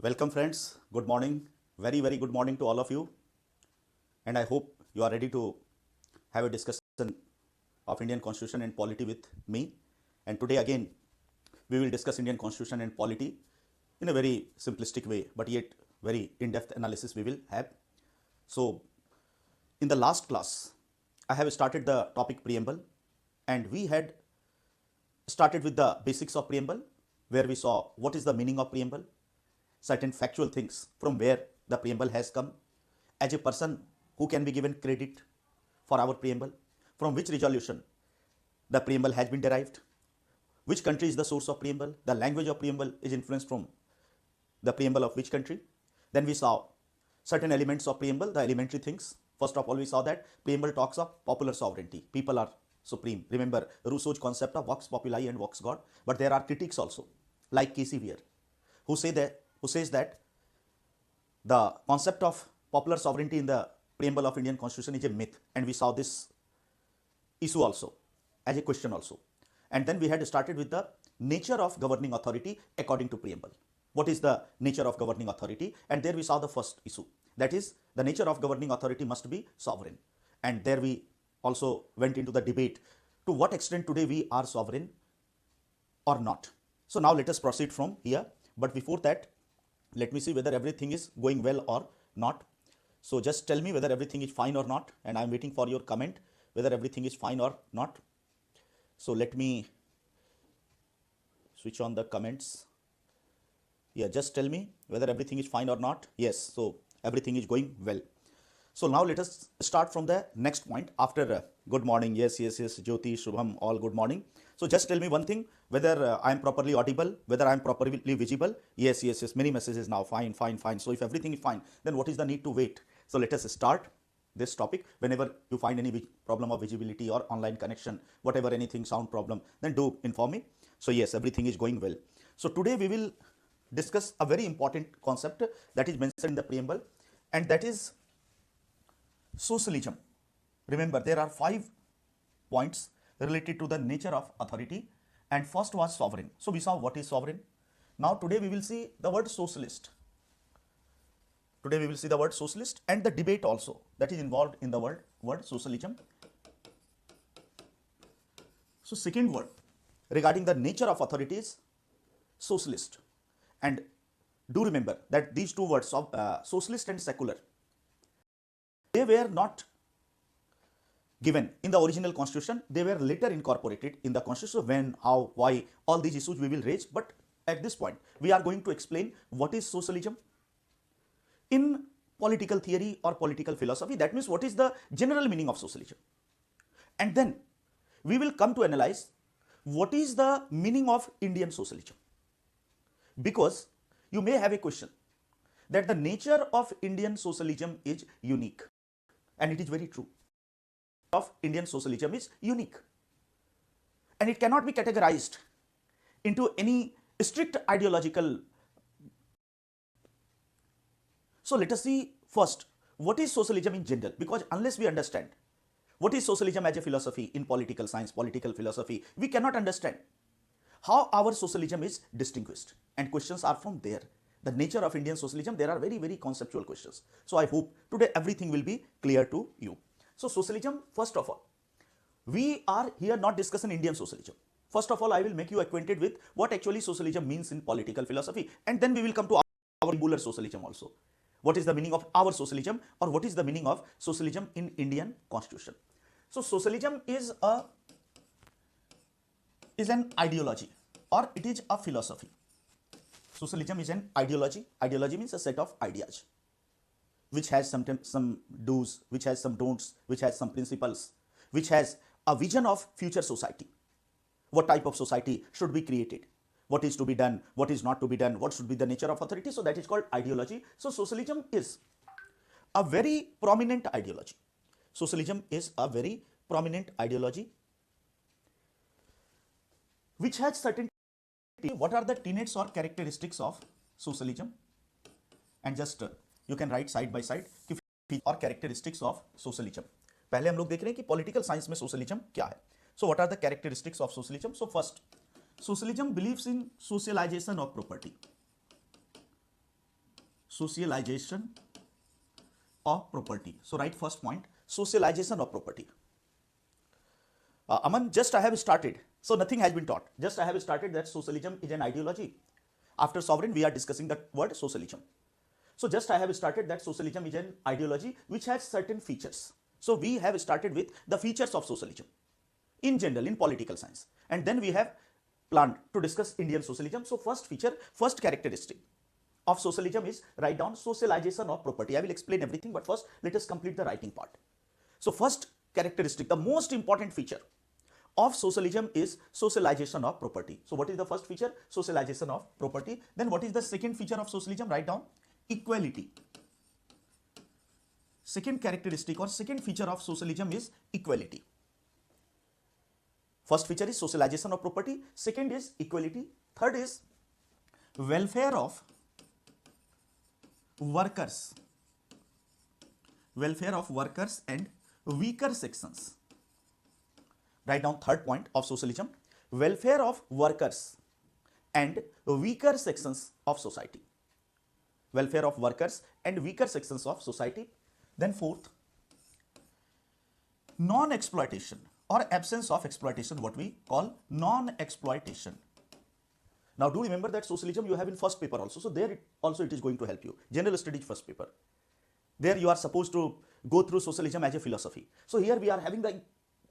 Welcome friends, good morning, very good morning to all of you, and I hope you are ready to have a discussion of Indian Constitution and polity with me. And today again we will discuss Indian Constitution and polity in a very simplistic way, but yet very in-depth analysis we will have. So in the last class I have started the topic preamble, and we had started with the basics of preamble, where we saw what is the meaning of preamble, certain factual things from where the preamble has come, as a person who can be given credit for our preamble, from which resolution the preamble has been derived, which country is the source of preamble, the language of preamble is influenced from the preamble of which country. Then we saw certain elements of preamble, the elementary things. First of all, we saw that preamble talks of popular sovereignty, people are supreme. Remember Rousseau's concept of vox populi and vox god. But there are critics also, like Casey Weir, who says that the concept of popular sovereignty in the preamble of Indian Constitution is a myth, and we saw this issue also as a question also. And then we had started with the nature of governing authority according to preamble. What is the nature of governing authority? And there we saw the first issue, that is the nature of governing authority must be sovereign. And there we also went into the debate to what extent today we are sovereign or not. So now let us proceed from here, but before that let me see whether everything is going well or not. So just tell me whether everything is fine or not, and I am waiting for your comment whether everything is fine or not. So let me switch on the comments. Yeah, just tell me whether everything is fine or not. Yes, so everything is going well. So now let us start from the next point after good morning. Yes, Jyoti, Shubham, all good morning. So just tell me one thing, whether I am properly audible, whether I am properly visible. Yes, many messages now, fine. So if everything is fine, then what is the need to wait? So let us start this topic. Whenever you find any problem of visibility or online connection, whatever, anything, sound problem, then do inform me. So yes, everything is going well. So today we will discuss a very important concept that is mentioned in the preamble, and that is socialism. Remember, there are 5 points related to the nature of authority, and first was sovereign. So we saw what is sovereign. Now today we will see the word socialist. Today we will see the word socialist and the debate also that is involved in the word socialism. So second word regarding the nature of authority is socialist. And do remember that these two words of socialist and secular, they were not given in the original constitution, they were later incorporated in the constitution. When, how, why, all these issues we will raise, but at this point we are going to explain what is socialism in political theory or political philosophy. That means what is the general meaning of socialism, and then we will come to analyze what is the meaning of Indian socialism, because you may have a question that the nature of Indian socialism is unique, and it is very true. Of Indian socialism is unique, and it cannot be categorized into any strict ideological. So let us see first what is socialism in general, because unless we understand what is socialism as a philosophy in political science, political philosophy, we cannot understand how our socialism is distinguished, and questions are from there. The nature of Indian socialism, there are very conceptual questions. So I hope today everything will be clear to you. So socialism, first of all, we are here not discussing Indian socialism. First of all, I will make you acquainted with what actually socialism means in political philosophy, and then we will come to our Buller socialism also. What is the meaning of our socialism, or what is the meaning of socialism in Indian constitution? So socialism is an ideology, or it is a philosophy. Socialism is an ideology. Ideology means a set of ideas which has some do's, which has some don'ts, which has some principles, which has a vision of future society. What type of society should be created? What is to be done? What is not to be done? What should be the nature of authority? So that is called ideology. So socialism is a very prominent ideology. Socialism is a very prominent ideology which has certain. What are the tenets or characteristics of socialism? And just you can write side by side or characteristics of socialism. पहले हम लोग देख रहे हैं कि political science में socialism क्या है. So what are the characteristics of socialism? So first, socialism believes in socialization of property. socialization of property. So write first point, socialization of property. Aman, just I have started, so nothing has been taught. Just I have started that socialism is an ideology. After sovereign, we are discussing the word socialism. So just I have started that socialism is an ideology which has certain features. So we have started with the features of socialism in general in political science, and then we have planned to discuss Indian socialism. So first feature, first characteristic of socialism is, write down, socialization of property. I will explain everything, but first let us complete the writing part. So first characteristic, the most important feature of socialism is socialization of property. So what is the first feature? Socialization of property. Then what is the second feature of socialism? Write down, equality. Second characteristic or second feature of socialism is equality. First feature is socialization of property, second is equality, third is welfare of workers. Welfare of workers and weaker sections. Write down third point of socialism, welfare of workers and weaker sections of society. Welfare of workers and weaker sections of society. Then fourth, non-exploitation or absence of exploitation, what we call non-exploitation. Now do remember that socialism you have in first paper also, so there it is going to help you. General studies first paper. There you are supposed to go through socialism as a philosophy. So here we are having the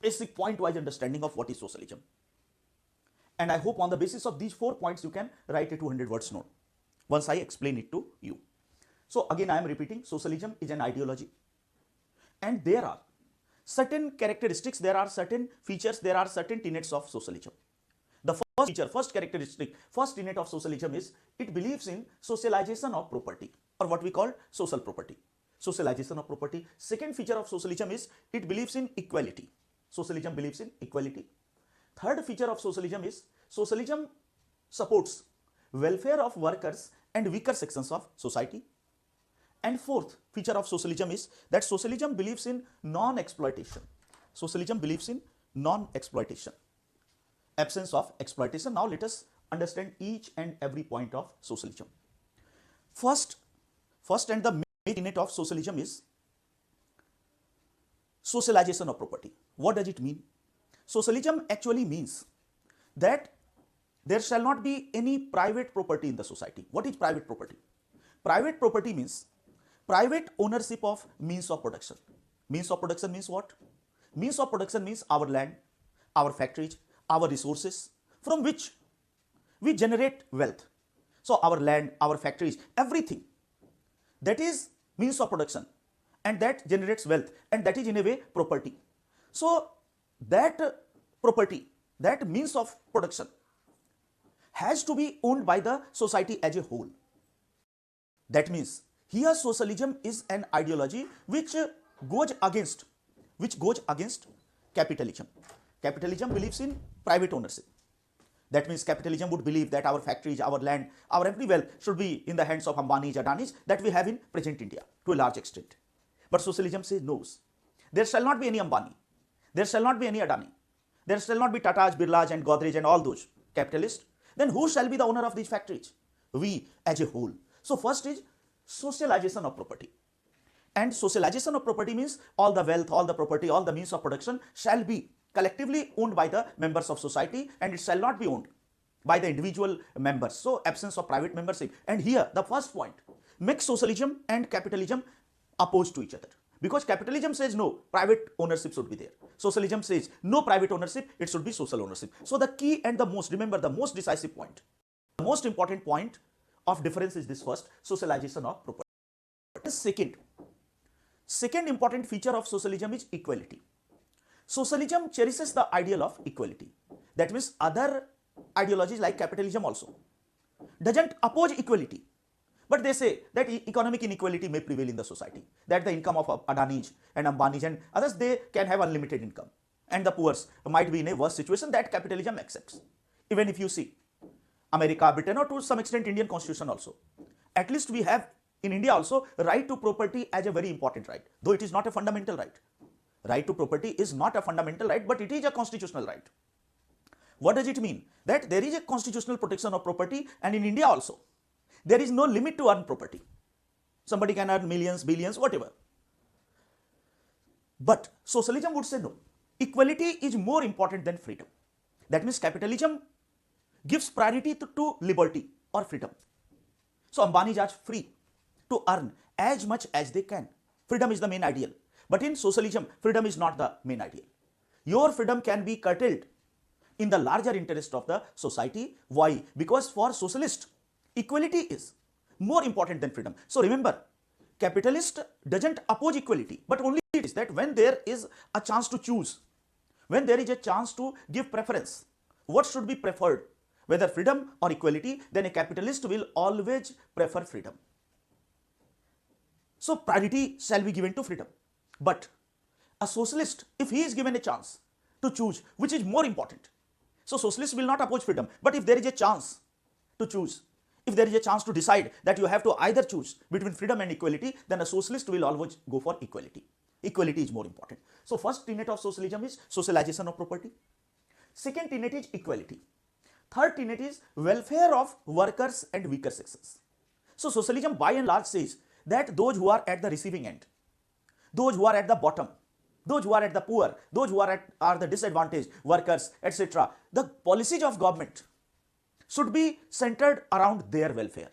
basic point-wise understanding of what is socialism. And I hope on the basis of these 4 points you can write a 200 words note once I explain it to you. So again I am repeating, socialism is an ideology and there are certain characteristics, there are certain features, there are certain tenets of socialism. The first feature, first characteristic, first tenet of socialism is it believes in socialization of property, or what we call social property. Socialization of property. Second feature of socialism is it believes in equality. Socialism believes in equality. Third feature of socialism is socialism supports welfare of workers and weaker sections of society. And fourth feature of socialism is that socialism believes in non-exploitation. Socialism believes in non-exploitation, absence of exploitation. Now let us understand each and every point of socialism. First and the main tenet of socialism is socialization of property. What does it mean? Socialism actually means that there shall not be any private property in the society. What is private property? Private property means private ownership of means of production. Means of production means what? Means of production means our land, our factories, our resources from which we generate wealth. So our land, our factories, everything that is means of production and that generates wealth, and that is in a way property. So that property, that means of production has to be owned by the society as a whole. That means here socialism is an ideology which goes against capitalism. Capitalism believes in private ownership. That means capitalism would believe that our factories, our land, our every wealth should be in the hands of Ambanis, Adanis that we have in present India to a large extent. But socialism says no. There shall not be any Ambani. There shall not be any Adani. There shall not be Tatas, Birlas and Godrej and all those capitalists. Then who shall be the owner of these factories? We as a whole. So first is socialization of property. And socialization of property means all the wealth, all the property, all the means of production shall be collectively owned by the members of society, and it shall not be owned by the individual members. So absence of private membership. And here the first point makes socialism and capitalism opposed to each other, because capitalism says no, private ownership should be there. Socialism says no private ownership, it should be social ownership. So the key and the most, remember the most decisive point, the most important point of difference is this first, socialization of property. Second important feature of socialism is equality. Socialism cherishes the ideal of equality. That means other ideologies like capitalism also doesn't oppose equality, but they say that economic inequality may prevail in the society, that the income of Adanis and Ambanis and others, they can have unlimited income, and the poor might be in a worse situation that capitalism accepts. Even if you see America, Britain, or to some extent Indian constitution also, at least we have in India also right to property as a very important right, though it is not a fundamental right. Right to property is not a fundamental right, but it is a constitutional right. What does it mean? That there is a constitutional protection of property, and in India also there is no limit to earn property. Somebody can earn millions, billions, whatever. But socialism would say no. Equality is more important than freedom. That means capitalism gives priority to liberty or freedom. So Ambani are free to earn as much as they can. Freedom is the main ideal. But in socialism, freedom is not the main ideal. Your freedom can be curtailed in the larger interest of the society. Why? Because for socialist, equality is more important than freedom. So remember, capitalist doesn't oppose equality, but only it is that when there is a chance to choose, when there is a chance to give preference, what should be preferred, whether freedom or equality, then a capitalist will always prefer freedom. So priority shall be given to freedom. But a socialist, if he is given a chance to choose which is more important, so socialist will not oppose freedom. But if there is a chance to choose, if there is a chance to decide that you have to either choose between freedom and equality, then a socialist will always go for equality. Equality is more important. So first tenet of socialism is socialization of property. Second tenet is equality. Third tenet is welfare of workers and weaker sections. So socialism by and large says that those who are at the receiving end, those who are at the bottom, those who are at the poor, those who are the disadvantaged workers, etc., the policies of government should be centered around their welfare.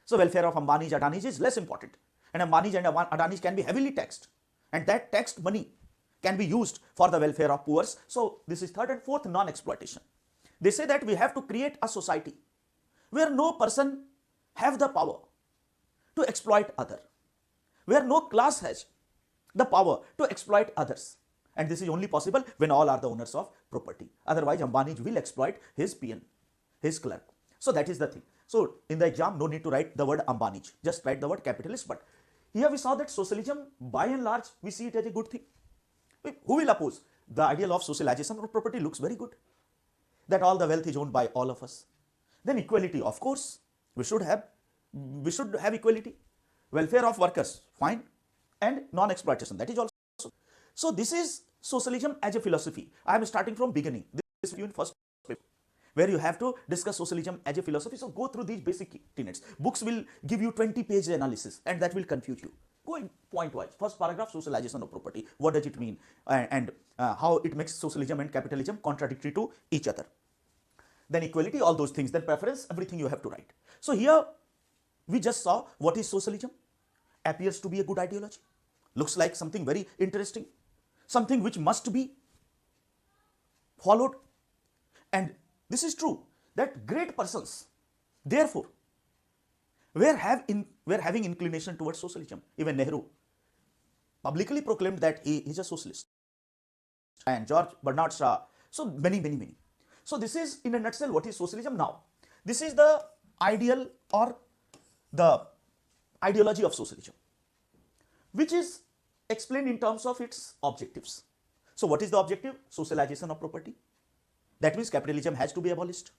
So welfare of Ambanis, Adanis is less important, and Ambanis and Adanis can be heavily taxed, and that taxed money can be used for the welfare of poor. So this is third. And fourth, non-exploitation. They say that we have to create a society where no person have the power to exploit other, where no class has the power to exploit others. And this is only possible when all are the owners of property. Otherwise, Ambani will exploit his peon, his clerk. So that is the thing. So in the exam, no need to write the word Ambani, just write the word capitalist. But here we saw that socialism, by and large, we see it as a good thing. Who will oppose? The ideal of socialization of property looks very good, that all the wealth is owned by all of us. Then equality, of course, we should have equality. Welfare of workers, fine. And non-exploitation, that is also. So this is socialism as a philosophy. I am starting from beginning. This is in first paper, where you have to discuss socialism as a philosophy. So go through these basic tenets. Books will give you 20-page analysis, and that will confuse you. Go in point wise. First paragraph, socialization of property. What does it mean? And how it makes socialism and capitalism contradictory to each other. Then equality, all those things. Then preference, everything you have to write. So here we just saw what is socialism. Appears to be a good ideology. Looks like something very interesting, something which must be followed. And this is true that great persons, therefore, were having inclination towards socialism. Even Nehru publicly proclaimed that he is a socialist. And George Bernard Shaw, so many. So this is in a nutshell what is socialism. Now, this is the ideal or the ideology of socialism, which is explained in terms of its objectives. So what is the objective? Socialization of property. That means capitalism has to be abolished.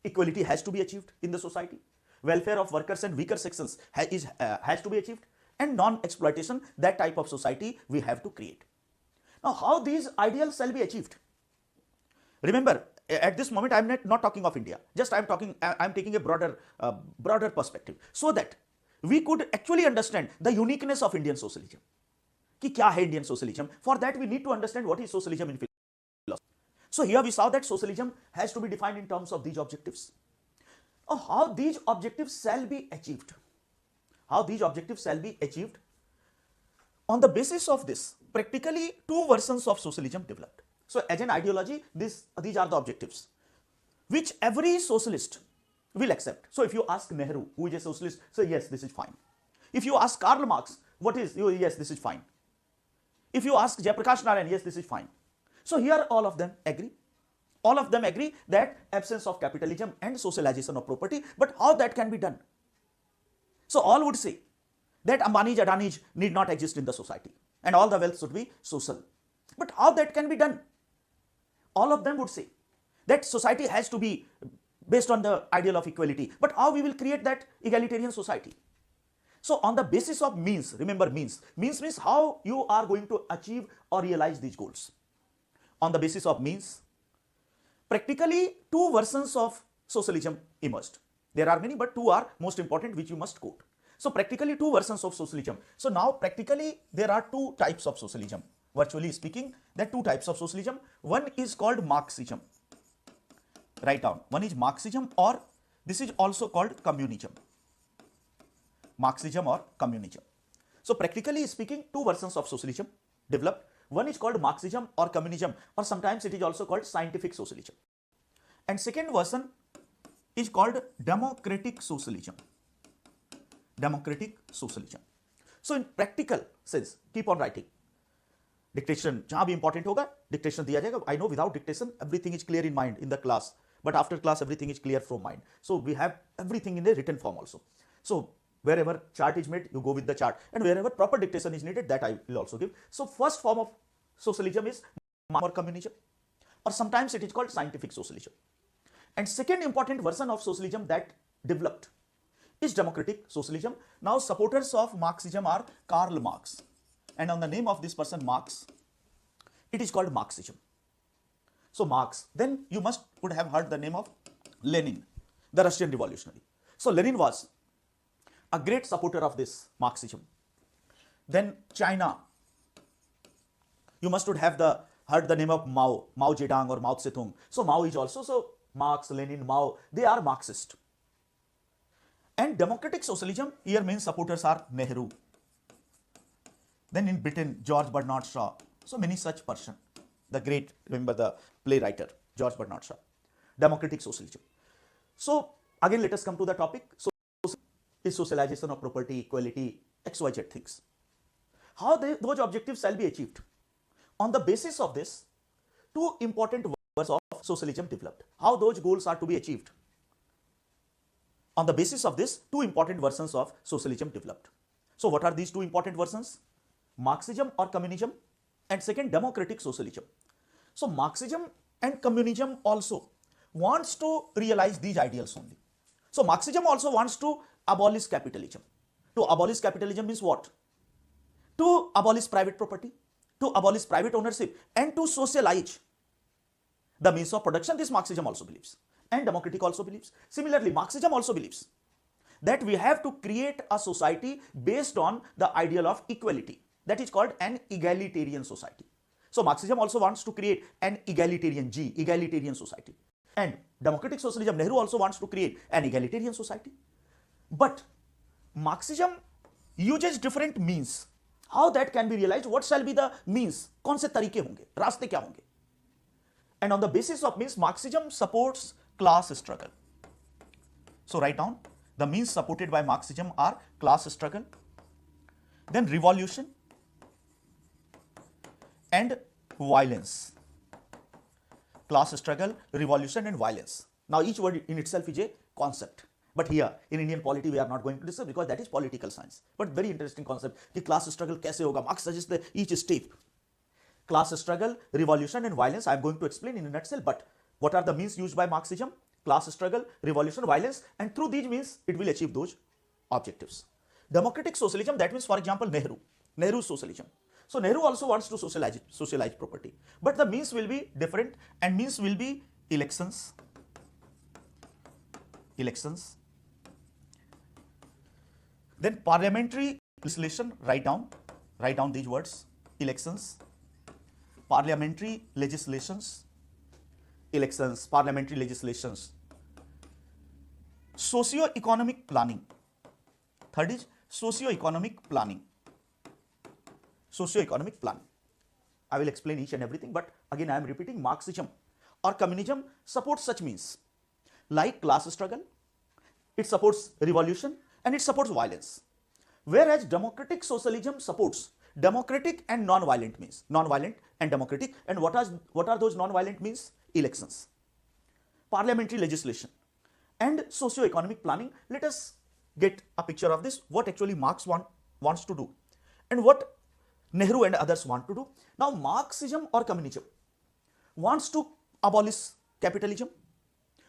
Equality has to be achieved in the society. Welfare of workers and weaker sections has to be achieved. And non-exploitation, that type of society we have to create. Now, how these ideals shall be achieved? Remember, at this moment I am not talking of India. Just I am taking a broader perspective, so that we could actually understand the uniqueness of Indian socialism. Ki kya hai Indian socialism? For that we need to understand what is socialism in philosophy. So here we saw that socialism has to be defined in terms of these objectives. How these objectives shall be achieved? How these objectives shall be achieved? On the basis of this, practically two versions of socialism developed. So as an ideology, these are the objectives which every socialist will accept. So if you ask Nehru, who is a socialist, say yes, this is fine. If you ask Karl Marx, what is, yes, this is fine. If you ask Jayaprakash Narayan, yes, this is fine. So here all of them agree. All of them agree that absence of capitalism and socialization of property, but how that can be done? So all would say that Ambanis, Adanis need not exist in the society and all the wealth should be social. But how that can be done? All of them would say that society has to be based on the ideal of equality. But how we will create that egalitarian society? So on the basis of means, remember means means how you are going to achieve or realize these goals. On the basis of means, practically two versions of socialism emerged. There are many, but two are most important which you must quote. So practically two versions of socialism. So now practically there are two types of socialism. Virtually speaking, there are two types of socialism. One is called Marxism. Write down. One is Marxism, or this is also called communism. Marxism or communism. So practically speaking, two versions of socialism developed. One is called Marxism or communism, or sometimes it is also called scientific socialism. And second version is called democratic socialism. Democratic socialism. So in practical sense, keep on writing. Dictation जहां भी important होगा dictation दिया जाएगा. I know without dictation everything is clear in mind in the class, but after class everything is clear from mind. So we have everything in the written form also. So wherever chart is made, you go with the chart, and wherever proper dictation is needed, that I will also give. So first form of socialism is or communism, or sometimes it is called scientific socialism. And second important version of socialism that developed is democratic socialism. Now supporters of Marxism are Karl Marx, and on the name of this person Marx, it is called Marxism. So Marx, then you would have heard the name of Lenin, the Russian revolutionary. So Lenin was a great supporter of this Marxism. Then China, you must would have heard the name of Mao Zedong or Mao Zedong. So Mao is also, so Marx, Lenin, Mao, they are Marxist. And democratic socialism, here main supporters are Nehru. Then in Britain, George Bernard Shaw. So many such person. The great, remember the playwright, George Bernard Shaw. Democratic socialism. So again, let us come to the topic. So is socialization of property, equality, XYZ things. How those objectives shall be achieved? On the basis of this, two important words of socialism developed. How those goals are to be achieved? On the basis of this, two important versions of socialism developed. So what are these two important versions? Marxism or communism, and second, democratic socialism. So Marxism and communism also wants to realize these ideals only. So Marxism also wants to abolish capitalism. To abolish capitalism means what? To abolish private property, to abolish private ownership, and to socialize the means of production. This Marxism also believes, and democratic also believes. Similarly, Marxism also believes that we have to create a society based on the ideal of equality. That is called an egalitarian society. So Marxism also wants to create an egalitarian society. And democratic socialism, Nehru also wants to create an egalitarian society. But Marxism uses different means. How that can be realized? What shall be the means? कौन से तरीके होंगे? रास्ते क्या होंगे? And on the basis of means, Marxism supports class struggle. So write down, the means supported by Marxism are class struggle, then revolution, and violence. Class struggle, revolution, and violence. Now each word in itself is a concept. But here in Indian polity we are not going to discuss because that is political science. But very interesting concept. कि class struggle कैसे होगा? Marx suggests each step. Class struggle, revolution, and violence I am going to explain in a nutshell. But what are the means used by Marxism? Class struggle, revolution, violence, and through these means it will achieve those objectives. Democratic socialism, that means for example Nehru's socialism. So Nehru also wants to socialize property. But the means will be different, and means will be elections. Then parliamentary legislation, write down these words. Elections, parliamentary legislations, elections, parliamentary legislations. Socio-economic planning. Third is socio-economic planning. Socio-economic planning. I will explain each and everything, but again I am repeating, Marxism or communism supports such means like class struggle, it supports revolution, and it supports violence. Whereas democratic socialism supports democratic and non-violent means. Non-violent and democratic. And what are those non-violent means? Elections, parliamentary legislation, and socio-economic planning. Let us get a picture of this, what actually Marx wants to do and what Nehru and others want to do. Now Marxism or communism wants to abolish capitalism,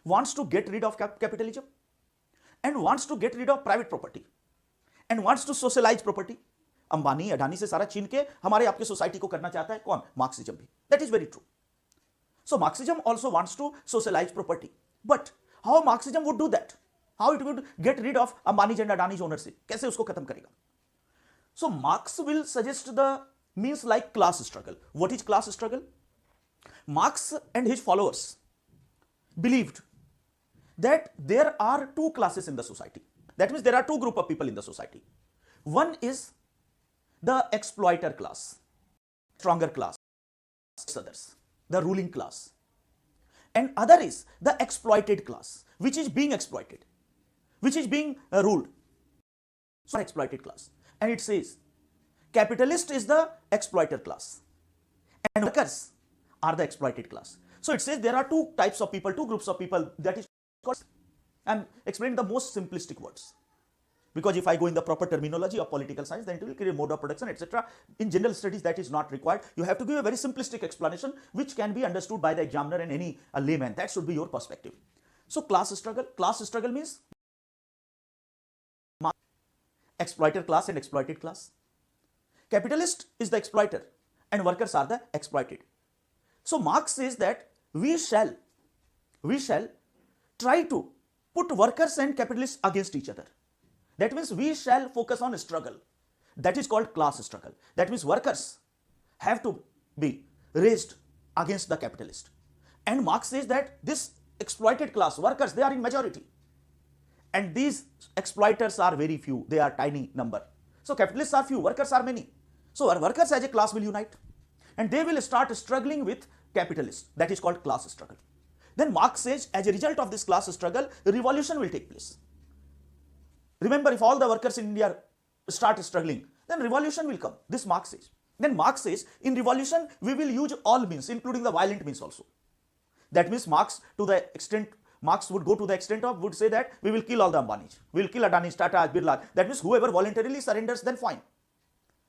wants to get rid of capitalism, and wants to get rid of private property, and wants to socialize property. Ambani Adani से सारा छीन के हमारे आपके society को करना चाहता है कौन? मार्क्सिज्म भी. That is very true. So Marxism also wants to socialize property. But how Marxism would do that? How it would get rid of Ambani's and Adani's ownership? कैसे उसको खत्म करेगा? So Marx will suggest the means like class struggle. What is class struggle? Marx and his followers believed that there are two classes in the society. That means there are two groups of people in the society. One is the exploiter class, stronger class, others, the ruling class. And other is the exploited class, which is being exploited, which is being ruled. So exploited class. And it says capitalist is the exploiter class and workers are the exploited class. So it says there are two types of people, two groups of people, that is called, I'm explaining the most simplistic words. Because if I go in the proper terminology of political science, then it will create mode of production, etc. In general studies, that is not required. You have to give a very simplistic explanation which can be understood by the examiner and any layman. That should be your perspective. So class struggle means exploiter class and exploited class. Capitalist is the exploiter and workers are the exploited. So Marx says that we shall try to put workers and capitalists against each other. That means we shall focus on struggle. That is called class struggle. That means workers have to be raised against the capitalist. And Marx says that this exploited class, workers, they are in majority. And these exploiters are very few. They are tiny number. So capitalists are few, workers are many. So our workers as a class will unite. And they will start struggling with capitalists. That is called class struggle. Then Marx says as a result of this class struggle, revolution will take place. Remember, if all the workers in India start struggling, then revolution will come. This Marx says. Then Marx says, in revolution, we will use all means, including the violent means also. That means Marx would go to the extent of, would say that we will kill all the Ambanis. We will kill Adani's, Tata's, Birla. That means whoever voluntarily surrenders, then fine.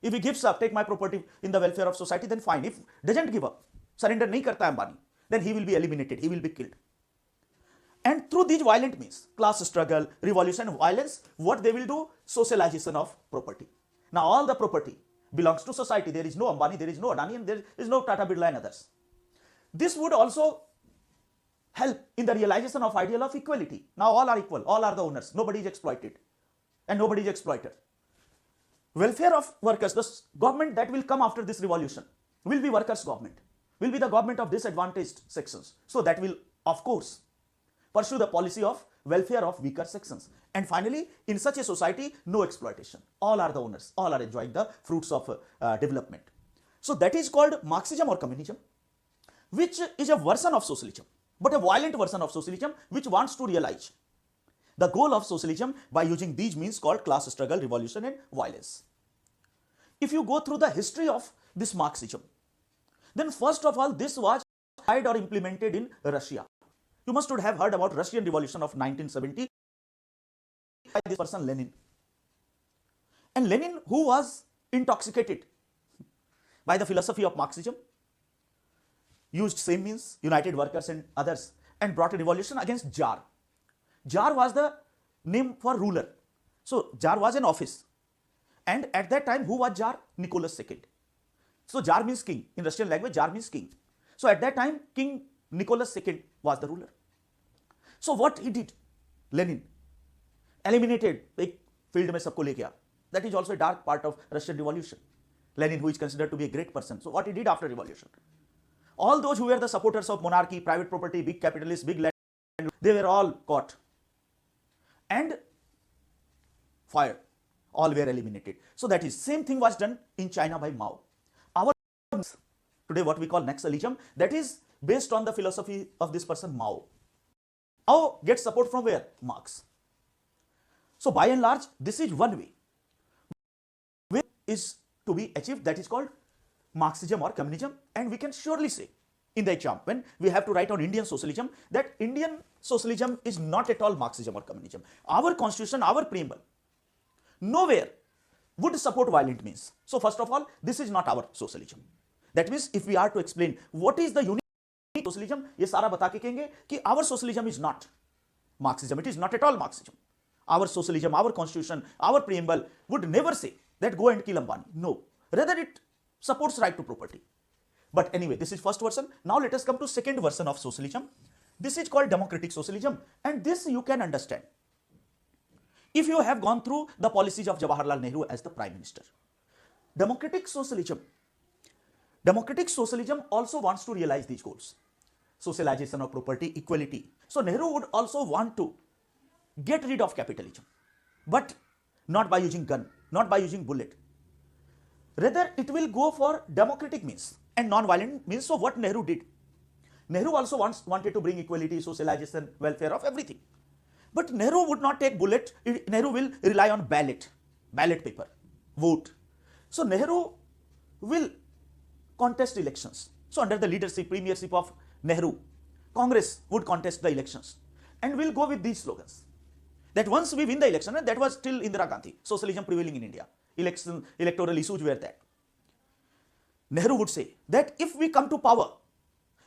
If he gives up, take my property in the welfare of society, then fine. If doesn't give up, surrender nahi karta Ambani, then he will be eliminated, he will be killed. And through these violent means, class struggle, revolution, violence, what they will do? Socialization of property. Now all the property belongs to society. There is no Ambani, there is no Adani, and there is no Tata, Birla and others. This would also help in the realization of ideal of equality. Now all are equal, all are the owners. Nobody is exploited and nobody is exploited. Welfare of workers, the government that will come after this revolution will be workers' government, will be the government of disadvantaged sections. So that will, of course, pursue the policy of welfare of weaker sections. And finally, in such a society, no exploitation. All are the owners, all are enjoying the fruits of development. So that is called Marxism or communism, which is a version of socialism, but a violent version of socialism which wants to realize the goal of socialism by using these means called class struggle, revolution and violence. If you go through the history of this Marxism, then first of all, this was tried or implemented in Russia. You must have heard about Russian Revolution of 1970 by this person Lenin. And Lenin, who was intoxicated by the philosophy of Marxism, used same means, united workers and others, and brought a revolution against Tsar. Tsar was the name for ruler. So Tsar was an office. And at that time, who was Tsar? Nicholas II. So Tsar means king. In Russian language, Tsar means king. So at that time, King Nicholas II was the ruler. So what he did? Lenin eliminated, एक field में सबको ले गया. That is also a dark part of Russian Revolution. Lenin, who is considered to be a great person. So what he did after revolution? All those who were the supporters of monarchy, private property, big capitalists, big land, they were all caught and fired. All were eliminated. So that is same thing was done in China by Mao. Our today what we call Naxalism, that is based on the philosophy of this person Mao. Mao gets support from where? Marx. So by and large, this is one way which is to be achieved, that is called Marxism or communism. And we can surely say in the exam, when we have to write on Indian socialism, that Indian socialism is not at all Marxism or communism. Our constitution, our preamble, nowhere would support violent means. So first of all, this is not our socialism. That means if we are to explain what is the unique socialism, ये सारा बता के कहेंगे कि our socialism is not Marxism. It is not at all Marxism. Our socialism, our constitution, our preamble would never say that go and kill Ambani. No. Rather it supports right to property. But anyway, this is first version. Now let us come to second version of socialism. This is called democratic socialism, and this you can understand if you have gone through the policies of Jawaharlal Nehru as the Prime Minister. Democratic socialism also wants to realize these goals. Socialization of property, equality. So Nehru would also want to get rid of capitalism, but not by using gun, not by using bullet. Rather, it will go for democratic means and non-violent means. So what Nehru did, Nehru also wanted to bring equality, socialization, welfare of everything. But Nehru would not take bullet. Nehru will rely on ballot paper, vote. So Nehru will contest elections. So under the leadership, premiership of Nehru, Congress would contest the elections and will go with these slogans. That once we win the election, and that was till Indira Gandhi, socialism prevailing in India, electoral issues were that. Nehru would say that if we come to power,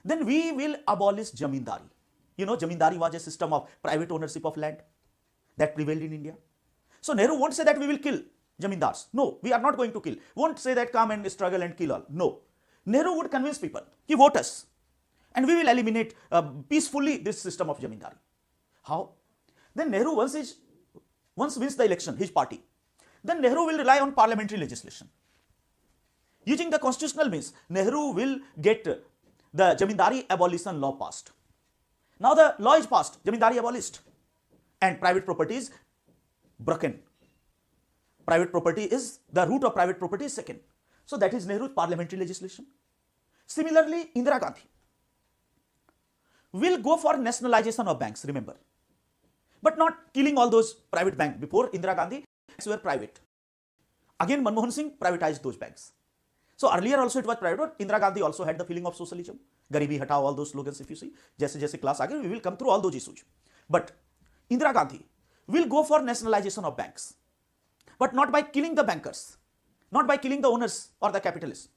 then we will abolish Jamindari. You know, Jamindari was a system of private ownership of land that prevailed in India. So Nehru won't say that we will kill Jamindars. No, we are not going to kill. Won't say that come and struggle and kill all. No. Nehru would convince people, he vote us and we will eliminate peacefully this system of Jamindari. How? Then Nehru once wins the election, his party, then Nehru will rely on parliamentary legislation. Using the constitutional means, Nehru will get the Jamindari abolition law passed. Now the law is passed, Jamindari abolished, and private property is broken. Private property is, the root of private property is second. So that is Nehru's parliamentary legislation. Similarly, Indira Gandhi will go for nationalization of banks, remember. But not killing all those private banks. Before Indira Gandhi, banks were private. Again, Manmohan Singh privatized those banks. So earlier also it was private, but Indira Gandhi also had the feeling of socialism. Garibi Hatao, all those slogans, if you see. Jaise class aage, we will come through all those issues. But Indira Gandhi will go for nationalization of banks. But not by killing the bankers, not by killing the owners or the capitalists.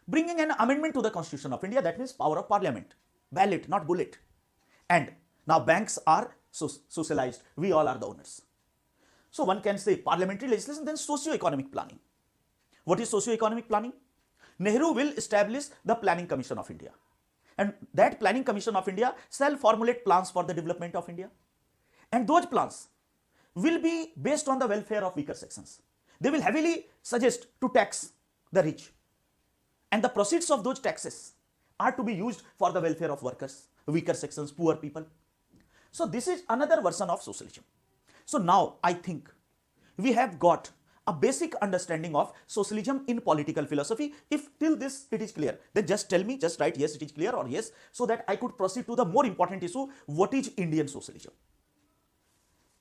Bringing an amendment to the Constitution of India, that means power of parliament, ballot, not bullet. And now banks are socialized, we all are the owners. So one can say parliamentary legislation, then socio-economic planning. What is socio-economic planning? Nehru will establish the Planning Commission of India. And that Planning Commission of India shall formulate plans for the development of India. And those plans will be based on the welfare of weaker sections. They will heavily suggest to tax the rich. And the proceeds of those taxes are to be used for the welfare of workers, weaker sections, poor people. So this is another version of socialism. So now I think we have got a basic understanding of socialism in political philosophy. If till this it is clear, then just tell me, just write yes it is clear or yes, so that I could proceed to the more important issue, what is Indian socialism?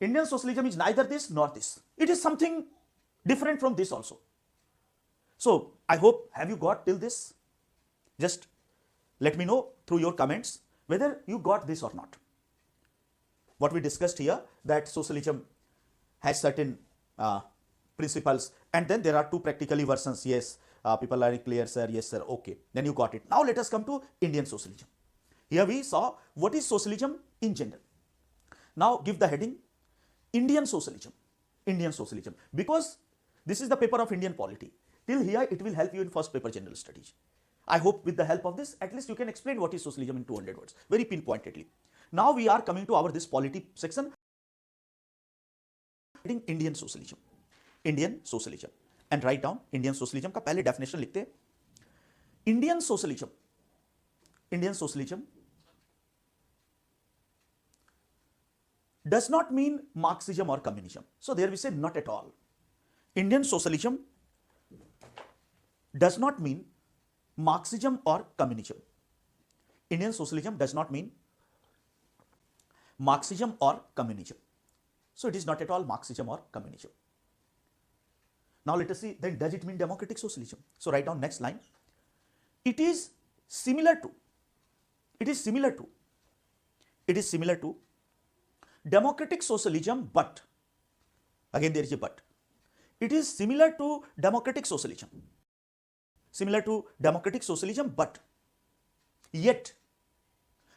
Indian socialism is neither this nor this. It is something different from this also. So I hope, have you got till this? Just let me know through your comments whether you got this or not. What we discussed here, that socialism has certain principles, and then there are two practically versions. Yes, people are clear, sir. Yes, sir. Okay, then you got it. Now let us come to Indian socialism. Here we saw what is socialism in general. Now give the heading Indian socialism. Indian socialism, because this is the paper of Indian polity. Till here it will help you in first paper general studies. I hope with the help of this, at least you can explain what is socialism in 200 words, very pinpointedly. Now we are coming to our this polity section. Indian socialism. Indian socialism. And write down Indian socialism का पहले definition लिखते हैं. Indian socialism. Indian socialism does not mean Marxism or communism. So there we say not at all. Indian socialism does not mean Marxism or communism. Indian socialism does not mean Marxism or communism. So it is not at all Marxism or communism. Now let us see, then does it mean democratic socialism? So write down next line. It is similar to democratic socialism, but, again there is a but. It is similar to democratic socialism. Similar to democratic socialism, but yet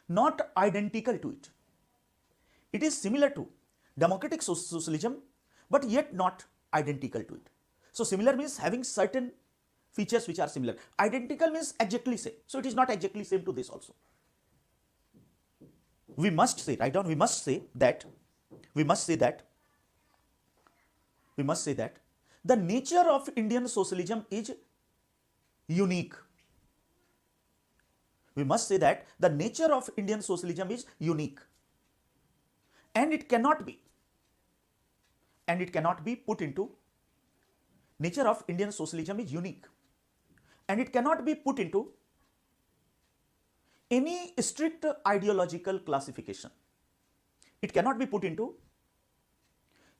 not identical to it. It is similar to democratic socialism, but yet not identical to it. So similar means having certain features which are similar. Identical means exactly same. So it is not exactly same to this also. We must say, write down, we must say that we must say that the nature of Indian socialism is unique. We must say that the nature of Indian socialism is unique, and it cannot be put into, nature of Indian socialism is unique, and it cannot be put into any strict ideological classification. It cannot be put into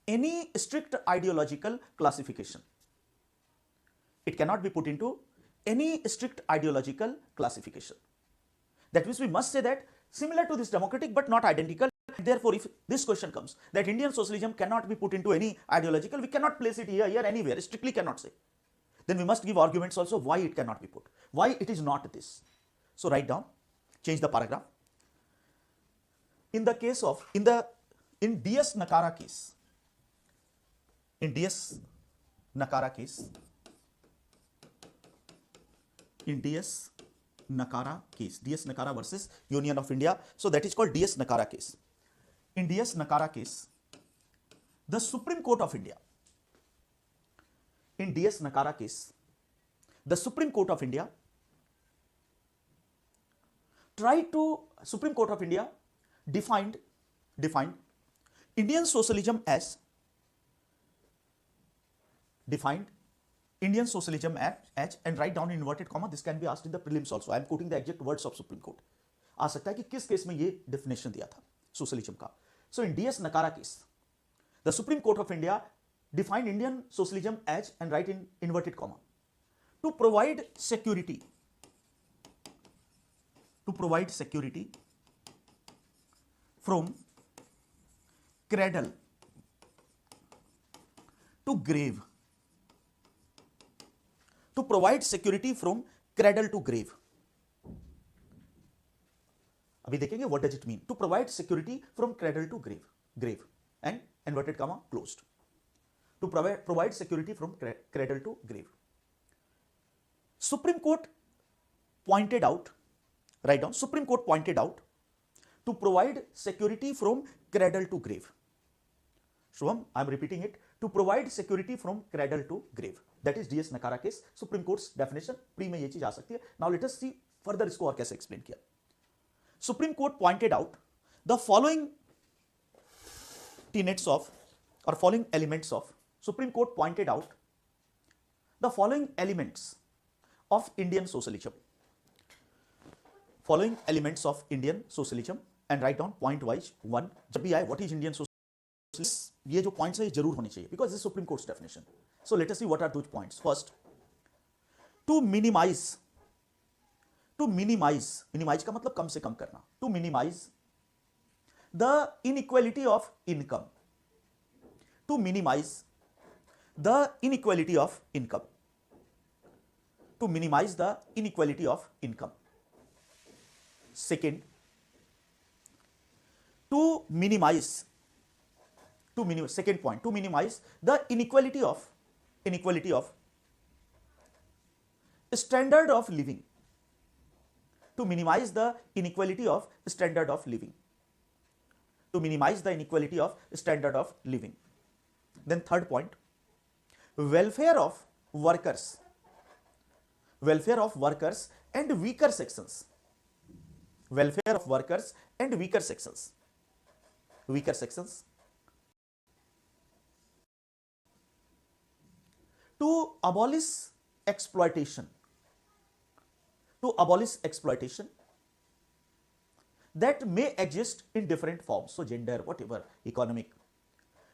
any strict ideological classification. It cannot be put into any strict ideological classification. That means we must say that similar to this democratic but not identical. Therefore, if this question comes that Indian socialism cannot be put into any ideological, we cannot place it here, anywhere, strictly cannot say. Then we must give arguments also why it cannot be put, why it is not this. So write down, change the paragraph. In the case of, in DS Nakara case, in DS Nakara case, in DS Nakara case, DS Nakara versus Union of India, so that is called DS Nakara case. In DS Nakara case, the Supreme Court of India, in DS Nakara case, the Supreme Court of India defined Indian socialism as, and write down in inverted comma, this can be asked in the prelims also. I am quoting the exact words of Supreme Court. आ सकता है कि किस case में ये definition दिया था socialism का. So in DS Nakara case, the Supreme Court of India defined Indian socialism as, and write in inverted comma, to provide security from cradle to grave. To provide security from cradle to grave. अभी देखेंगे what does it mean to provide security from cradle to grave and inverted comma closed. To provide security from cradle to grave. Supreme Court pointed out, write down, Supreme Court pointed out to provide security from cradle to grave. Shubham, I am repeating it, to provide security from cradle to grave. That is DS Nakara case, Supreme Court's definition. Pre में ये चीज आ सकती है. Now let us see further इसको और कैसे explain किया. Supreme Court pointed out the following tenets of, or following elements of, Supreme Court pointed out the following elements of Indian socialism. Following elements of Indian socialism, and write down point wise. One, जब भी आए what is Indian socialism, ये जो points है ये जरूर होने चाहिए because this is Supreme Court's definition. So let us see what are those points. First, to minimize का मतलब कम से कम करना, to minimize the inequality of income, to minimize the inequality of income, to minimize the inequality of income. Second, second point, to minimize the inequality of standard of living, to minimize the inequality of standard of living, to minimize the inequality of standard of living. Then third point, welfare of workers and weaker sections, welfare of workers and weaker sections, to abolish exploitation that may exist in different forms, so gender, whatever, economic,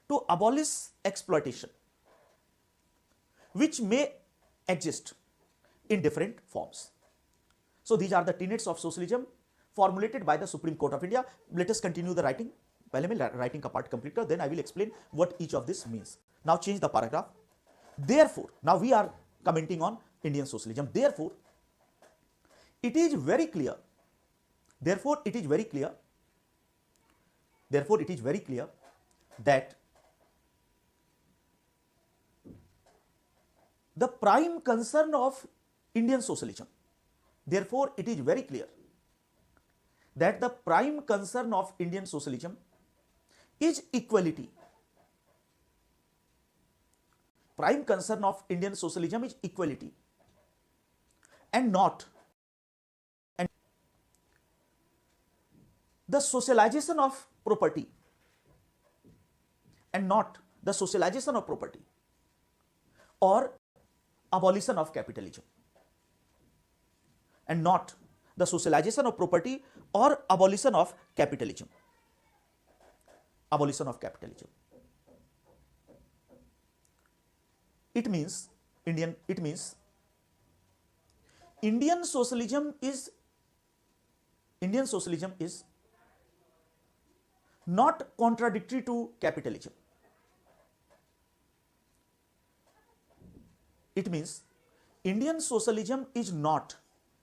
to abolish exploitation which may exist in different forms. So these are the tenets of socialism formulated by the Supreme Court of India. Let us continue the writing. पहले मैं writing का part complete कर, then I will explain what each of this means. Now change the paragraph. Therefore, now we are commenting on Indian socialism. Therefore, it is very clear that the prime concern of Indian socialism, therefore it is very clear that the prime concern of Indian socialism is equality prime concern of Indian socialism is equality and not the socialization of property and not the socialization of property or abolition of capitalism and not the socialization of property or abolition of capitalism. Abolition of capitalism. It means Indian socialism is not contradictory to capitalism. It means Indian socialism is not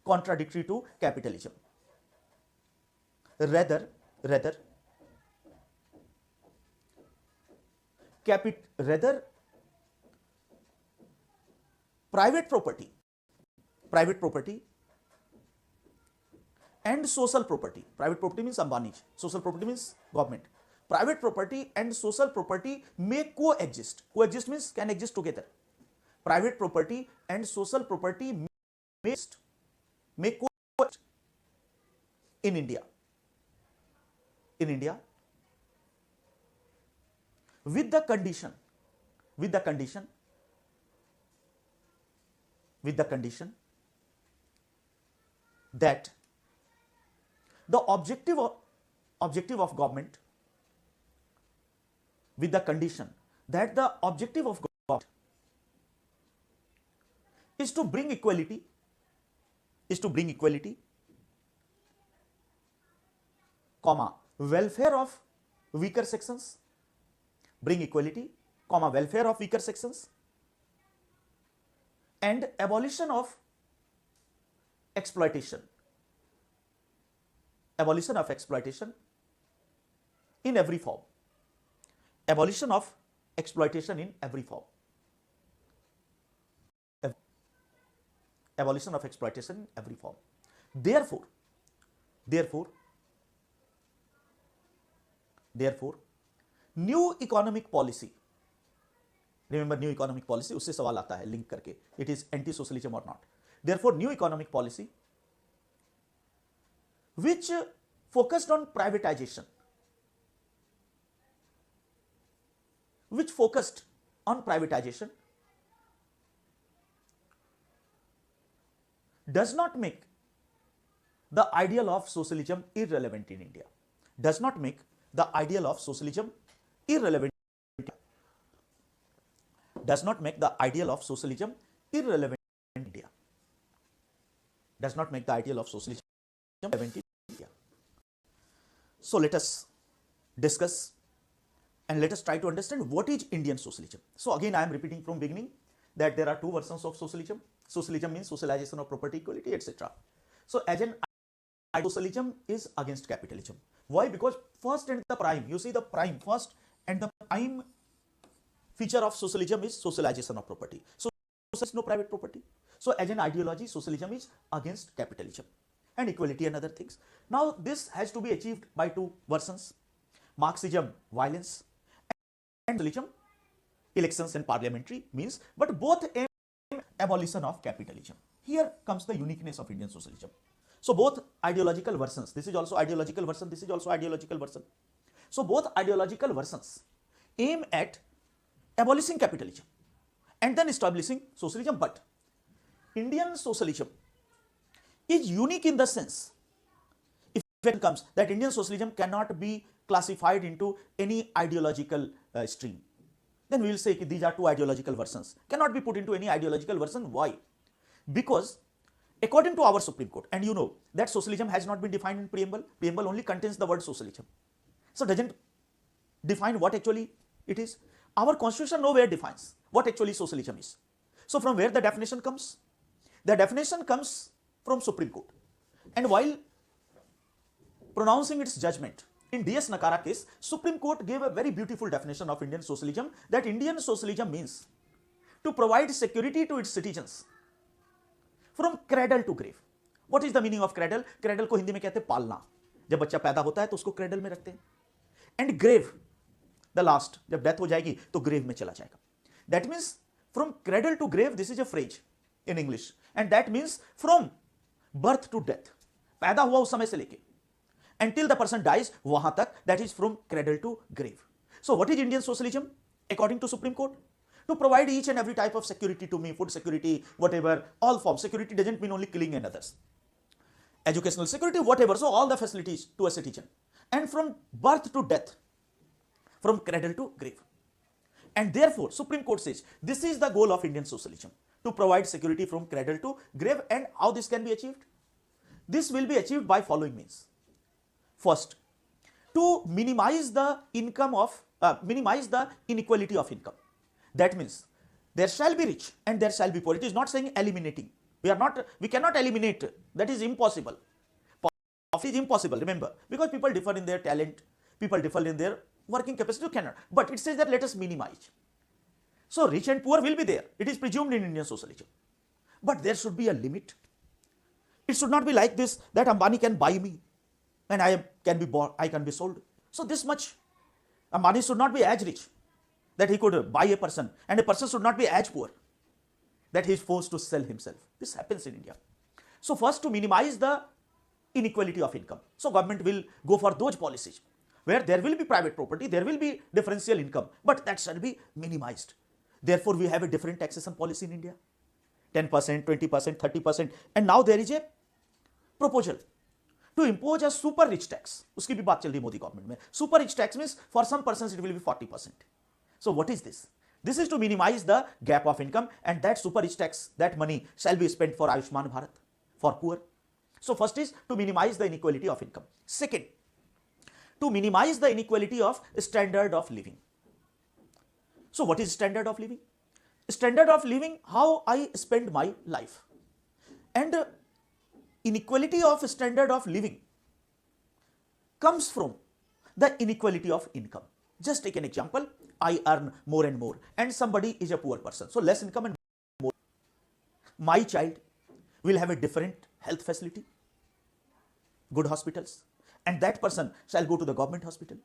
contradictory to capitalism. Rather private property and social property. Private property means Ambani's, social property means government. Private property and social property may coexist. Coexist means can exist together. Private property and social property may coexist in India. With the condition that the objective of government is to bring equality, comma, welfare of weaker sections, and abolition of exploitation in every form. Abolition of exploitation in every form. Therefore, new economic policy, remember new economic policy, उससे सवाल आता है link करके, it is anti-socialism or not. Therefore, new economic policy which focused on privatization, does not make the ideal of socialism irrelevant in India. Does not make the ideal of socialism irrelevant in India. Does not make the ideal of socialism irrelevant in India. Does not make the ideal of socialism irrelevant in India. So let us discuss and let us try to understand what is Indian socialism. So again I am repeating from beginning that there are two versions of socialism. Socialism means socialization of property, equality, etc. So as an socialism is against capitalism. Why? Because first and the prime, you see the prime first and the prime feature of socialism is socialization of property. So there is no private property. So as an ideology, socialism is against capitalism and equality and other things. Now this has to be achieved by two versions: Marxism, violence, and socialism, elections and parliamentary means, but both aim abolition of capitalism. Here comes the uniqueness of Indian socialism. So both ideological versions, this is also ideological version, this is also ideological version. So both ideological versions aim at abolishing capitalism and then establishing socialism, but Indian socialism is unique in the sense, if it comes that Indian socialism cannot be classified into any ideological stream. Then we will say these are two ideological versions, cannot be put into any ideological version. Why? Because according to our Supreme Court, and you know that socialism has not been defined in preamble only contains the word socialism, so doesn't define what actually it is. Our constitution nowhere defines what actually socialism is. So from where the definition comes? The definition comes from Supreme Court, and while pronouncing its judgment in DS Nakara case, Supreme Court gave a very beautiful definition of Indian socialism, that Indian socialism means to provide security to its citizens from cradle to grave. What is the meaning of cradle? Cradle को हिंदी में कहते हैं पालना. जब बच्चा पैदा होता है तो उसको cradle में रखते हैं. And grave, the last, जब death हो जाएगी तो grave में चला जाएगा. That means from cradle to grave, this is a phrase in English, and that means from birth to death. पैदा हुआ उस समय से लेके until the person dies, वहां तक, that is from cradle to grave. So what is Indian socialism according to Supreme Court? To provide each and every type of security to me, food security, whatever, all forms. Security doesn't mean only killing and others. Educational security, whatever, so all the facilities to a citizen. And from birth to death, from cradle to grave. And therefore, Supreme Court says, this is the goal of Indian socialism, to provide security from cradle to grave. And how this can be achieved? This will be achieved by following means. First, to minimize the income of, minimize the inequality of income. That means, there shall be rich and there shall be poor. It is not saying eliminating. We cannot eliminate. That is impossible. Poverty is impossible, remember, because people differ in their talent, people differ in their working capacity, you cannot. But it says that let us minimize. So rich and poor will be there. It is presumed in Indian socialism. But there should be a limit. It should not be like this, that Ambani can buy me and I can be bought, I can be sold. So this much, Ambani should not be as rich that he could buy a person, and a person should not be as poor that he is forced to sell himself. This happens in India. So first, to minimize the inequality of income. So government will go for those policies where there will be private property, there will be differential income, but that shall be minimized. Therefore, we have a different taxation policy in India, 10%, 20%, 30%, and now there is a proposal to impose a super rich tax. Uski bhi baat chal rahi Modi government mein. Super rich tax means for some persons it will be 40%. So what is this? This is to minimize the gap of income, and that super rich tax, that money shall be spent for Ayushman Bharat, for poor. So first is to minimize the inequality of income. Second, to minimize the inequality of standard of living. So what is standard of living? Standard of living, how I spend my life. And inequality of standard of living comes from the inequality of income. Just take an example. I earn more and more, and somebody is a poor person, so less income and more. My child will have a different health facility, good hospitals, and that person shall go to the government hospital.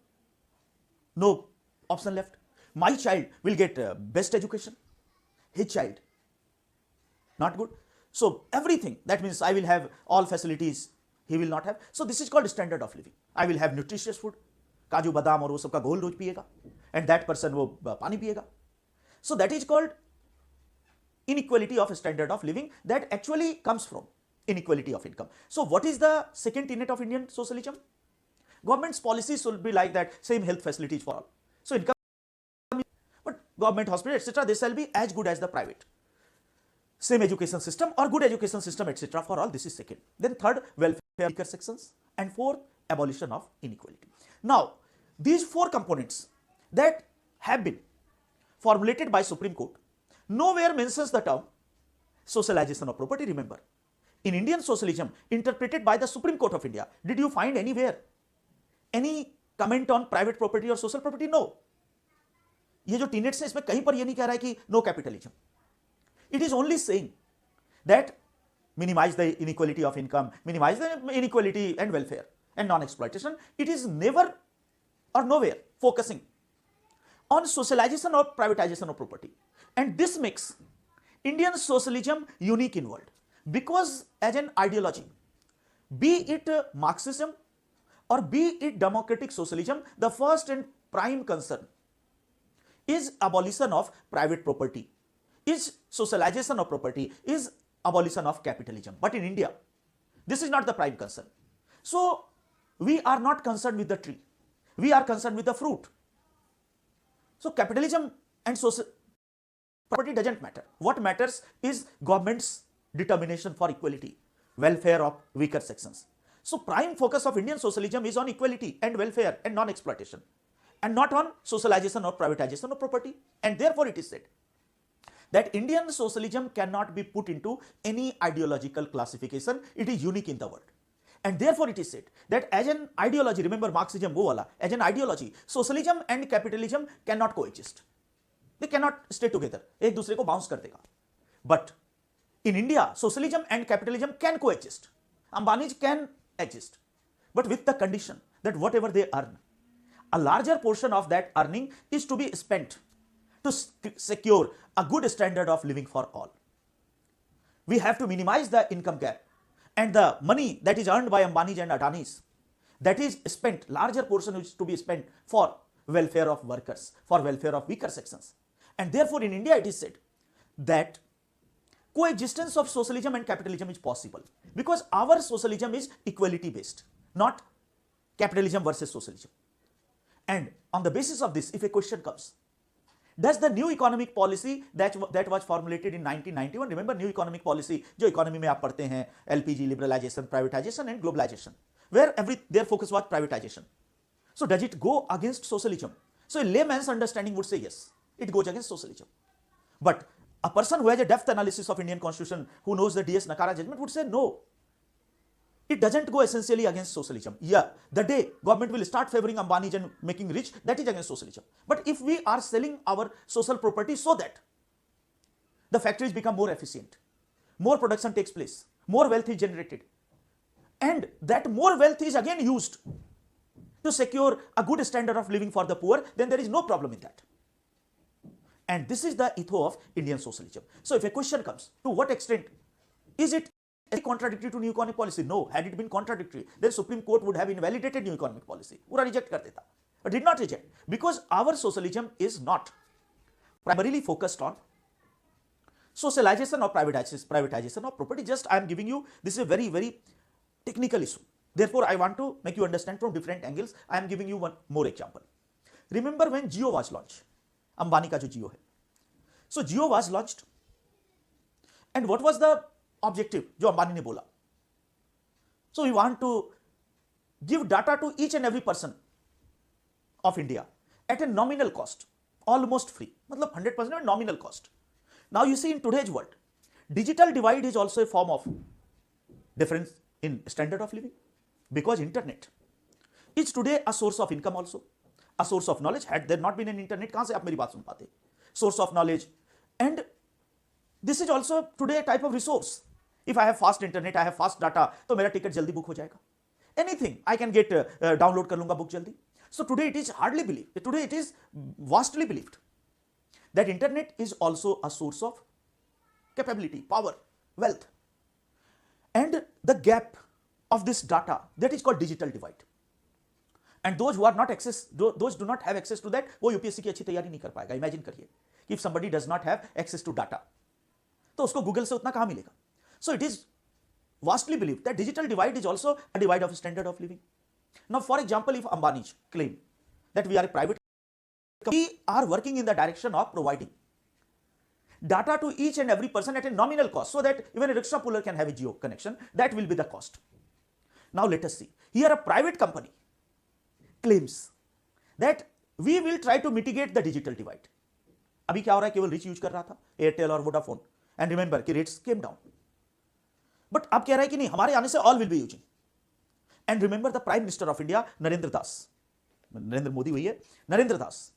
No option left. My child will get best education, his child not good. So everything, that means I will have all facilities, he will not have. So this is called standard of living. I will have nutritious food, काजू बादाम और वो सबका घोल रोज पिएगा, and that person वो पानी पिएगा. So that is called inequality of standard of living, that actually comes from inequality of income. So what is the second tenet of Indian socialism? Government's policies should be like that, same health facilities for all. So income, but government hospital, etc., they shall be as good as the private. Same education system or good education system, etc., for all. This is second. Then third, welfare weaker sections, and fourth, abolition of inequality. Now, these four components that have been formulated by Supreme Court nowhere mentions the term socialization of property. Remember, in Indian socialism interpreted by the Supreme Court of India, did you find anywhere any comment on private property or social property? No. ये जो tenets है, इसमें कहीं पर ये नहीं कह रहा है कि no capitalism. It is only saying that minimize the inequality of income, minimize the inequality and welfare and non-exploitation. It is never or nowhere focusing on socialization or privatization of property. And this makes Indian socialism unique in world, because as an ideology, be it Marxism or be it democratic socialism, the first and prime concern is abolition of private property, is socialization of property, is abolition of capitalism. But in India, this is not the prime concern. So we are not concerned with the tree, we are concerned with the fruit. So capitalism and social property doesn't matter. What matters is government's determination for equality, welfare of weaker sections. So prime focus of Indian socialism is on equality and welfare and non-exploitation, and not on socialization or privatization of property. And therefore it is said that Indian socialism cannot be put into any ideological classification. It is unique in the world. And therefore it is said that as an ideology, remember Marxism, wo wala, as an ideology, socialism and capitalism cannot coexist. They cannot stay together. एक दूसरे को bounce कर देगा. But in India, socialism and capitalism can coexist. Ambani's can exist, but with the condition that whatever they earn, a larger portion of that earning is to be spent to secure a good standard of living for all. We have to minimize the income gap, and the money that is earned by Ambanis and Adanis, that is spent, larger portion is to be spent for welfare of workers, for welfare of weaker sections. And therefore in India it is said that coexistence of socialism and capitalism is possible, because our socialism is equality based, not capitalism versus socialism. And on the basis of this, if a question comes, does the new economic policy that was formulated in 1991, remember new economic policy जो economy में आप पढ़ते हैं, LPG, liberalization, privatization and globalization, where their focus was privatization. So does it go against socialism? So a layman's understanding would say yes, it goes against socialism. But a person who has a depth analysis of Indian constitution, who knows the DS Nakara judgment, would say no, it doesn't go essentially against socialism. Yeah, the day government will start favoring Ambanis and making rich, that is against socialism. But if we are selling our social property so that the factories become more efficient, more production takes place, more wealth is generated, and that more wealth is again used to secure a good standard of living for the poor, then there is no problem in that. And this is the ethos of Indian socialism. So if a question comes, to what extent is it contradictory to new economic policy? No. Had it been contradictory, then Supreme Court would have invalidated new economic policy. पूरा reject कर देता. But did not reject, because our socialism is not primarily focused on socialization or privatization of property. Just I am giving you, this is a very, very technical issue. Therefore, I want to make you understand from different angles. I am giving you one more example. Remember when Jio was launched? Ambani का जो Jio है. So Jio was launched, and what was the objective जो अंबानी ने बोला? So we want to give data to each and every person of India at a nominal cost, almost free, मतलब 100% at nominal cost. Now you see in today's world, digital divide is also a form of difference in standard of living, because internet is today a source of income also, a source of knowledge. Had there not been an internet, कहाँ से आप मेरी बात सुन पाते? Source of knowledge, and this is also today a type of resource. If I have fast internet, I have fast data, तो मेरा ticket जल्दी book हो जाएगा. Anything I can get download कर लूँगा बुक जल्दी. So today it is hardly believed. Today it is vastly believed that internet is also a source of capability, power, wealth, and the gap of this data, that is called digital divide. And those who are not those do not have access to that, वो UPSC की अच्छी तैयारी नहीं कर पाएगा. Imagine करिए, if somebody does not have access to data, तो उसको Google से उतना कहाँ मिलेगा? So it is vastly believed that digital divide is also a divide of standard of living. Now, for example, if Ambani claim that we are a private company, we are working in the direction of providing data to each and every person at a nominal cost, so that even a rickshaw puller can have a Jio connection. That will be the cost. Now let us see. Here a private company claims that we will try to mitigate the digital divide. अभी क्या हो रहा है? केवल rich use कर रहा था, एयरटेल और वोडाफोन, एंड रिमेंबर कि रेट्स केम डाउन. बट अब कह रहा है कि नहीं, हमारे आने से all will be using. And remember the prime minister of India Narendra Das, Narendra Modi वही है, नरेंद्र दास,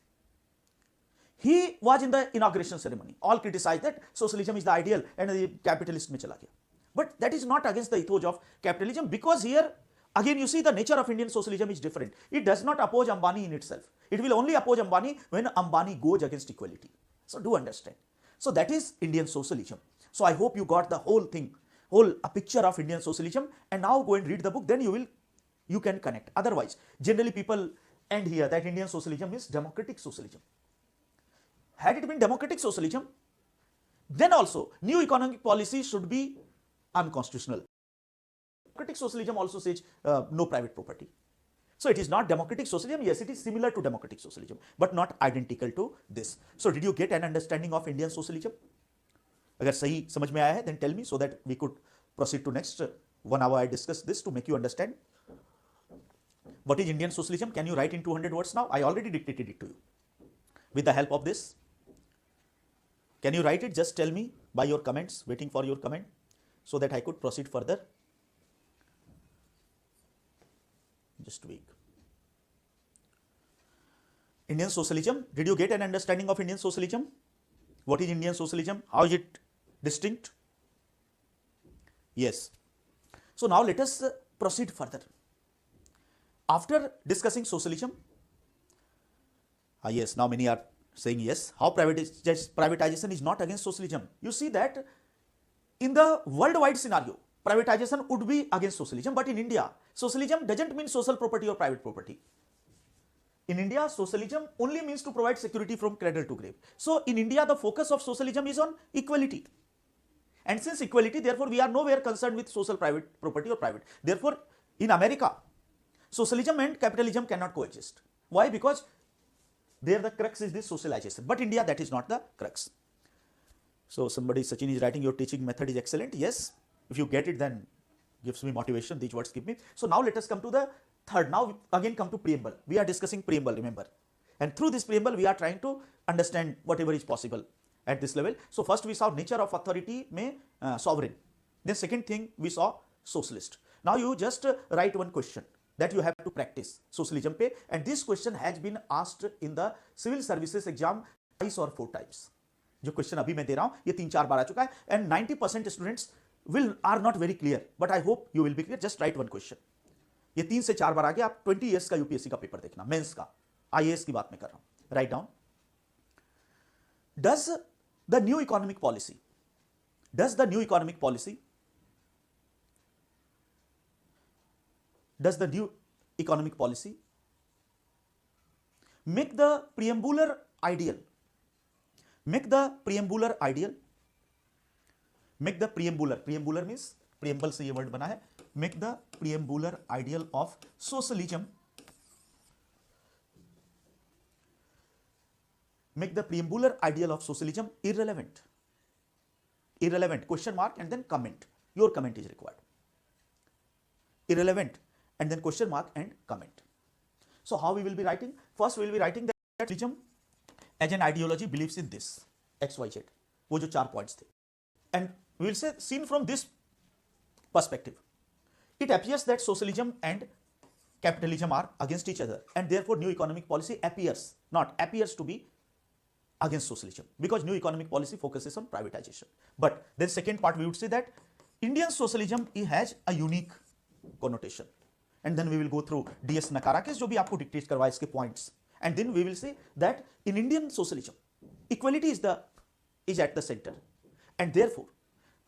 he was in the inauguration ceremony. All criticized that socialism is the ideal and the capitalist में चला गया. But that is not against the ethos of capitalism, because here again you see the nature of Indian socialism is different. It does not oppose Ambani in itself. It will only oppose Ambani when Ambani goes against equality. So do understand. So that is Indian socialism. So I hope you got the whole thing, a picture of Indian socialism, and now go and read the book, then you can connect. Otherwise, generally people end here that Indian socialism is democratic socialism. Had it been democratic socialism, then also new economic policy should be unconstitutional. Democratic socialism also says no private property. So it is not democratic socialism. Yes, it is similar to democratic socialism, but not identical to this. So did you get an understanding of Indian socialism? अगर सही समझ में आया है, then tell me so that we could proceed to next 1 hour. I discuss this to make you understand what is Indian socialism. Can you write in 200 words now? I already dictated it to you. With the help of this, can you write it? Just tell me by your comments, waiting for your comment, so that I could proceed further. Just wait. Indian socialism. Did you get an understanding of Indian socialism? What is Indian socialism? How is it distinct? Yes. So now let us proceed further. After discussing socialism, yes, now many are saying yes. How privatization is not against socialism? You see that in the worldwide scenario, privatization would be against socialism, but in India, socialism doesn't mean social property or private property. In India, socialism only means to provide security from cradle to grave. So in India, the focus of socialism is on equality. And since equality, therefore, we are nowhere concerned with social private property or private. Therefore, in America, socialism and capitalism cannot coexist. Why? Because there the crux is this socialization. But India, that is not the crux. So somebody, Sachin, is writing, your teaching method is excellent. Yes, if you get it, then gives me motivation. These words give me. So now let us come to the third. Now again come to preamble. We are discussing preamble, remember. And through this preamble, we are trying to understand whatever is possible at this level. So first we saw nature of authority में sovereign. Then second thing we saw socialist. Now you just write one question that you have to practice socialism पे, and this question has been asked in the civil services exam twice or 4 times. जो question अभी मैं दे रहा हूं ये 3-4 बार आ चुका है, and 90% students are not very clear, but I hope you will be clear. Just write one question. ये 3 से 4 बार आ गया. आप 20 years का यूपीएससी का पेपर देखना, मेंस का, आईएएस की बात मैं कर रहा हूं. Write down. Does the new economic policy make the preambular ideal? Make the preambular means preamble से ये वर्ड बना है. Make the preambular ideal of socialism. Make the preambular ideal of socialism irrelevant. Question mark and then comment. Your comment is required. Irrelevant and then question mark and comment. So how we will be writing? First we will be writing that socialism as an ideology believes in this XYZ. वो जो 4 points थे. And we will say, seen from this perspective, it appears that socialism and capitalism are against each other, and therefore new economic policy appears to be against socialism, because new economic policy focuses on privatization. But then second part we would say that Indian socialism has a unique connotation, and then we will go through DS Nakarakis जो भी आपको dictate करवाए इसके points, and then we will say that in Indian socialism equality is at the center, and therefore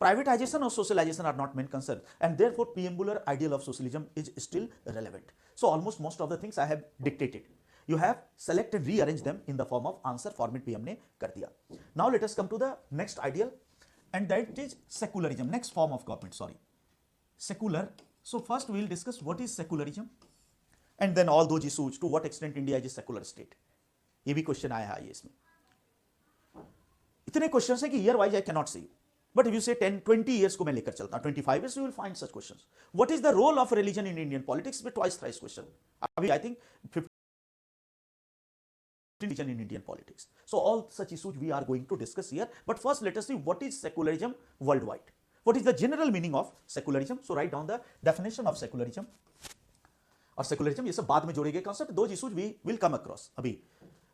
privatization or socialization are not main concern, and therefore preambular ideal of socialism is still relevant. So almost most of the things I have dictated, you have select and rearrange them in the form of answer format भी हमने कर दिया. Now let us come to the next ideal, and that is secularism. Next form of government, secular. So first we will discuss what is secularism, and then all those issues, to what extent India is a secular state. ये भी question आया है इसमें. इतने question है कि year wise I cannot say, but if you से 10-20 years को मैं लेकर चलता हूं, 25 years you will find such questions. What is the role of religion in Indian politics? में twice thrice question. अभी I think 15 religion in Indian politics. So all such issues we are going to discuss here. But first let us see what is secularism worldwide. What is the general meaning of secularism? So write down the definition of secularism. और secularism ये सब बाद में जोड़े गए concept. Those issues we will come across अभी.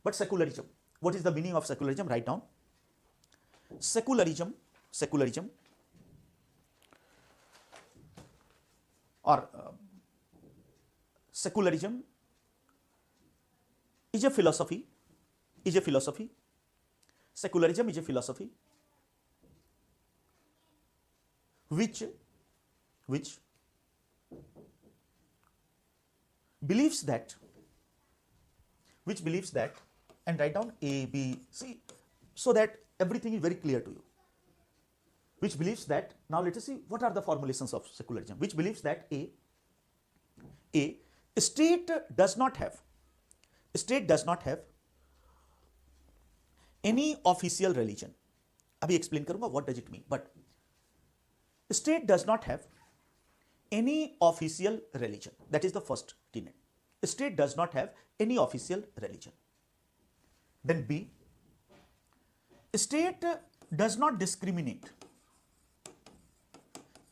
But secularism, what is the meaning of secularism? Write down. Secularism or secularism is a philosophy. Secularism is a philosophy which believes that, and write down A, B, C, so that everything is very clear to you. Which believes that, now let us see what are the formulations of secularism. Which believes that A state does not have any official religion. अभी explain करूंगा what does it mean. But state does not have any official religion. That is the first tenet. State does not have any official religion. Then B, state does not discriminate.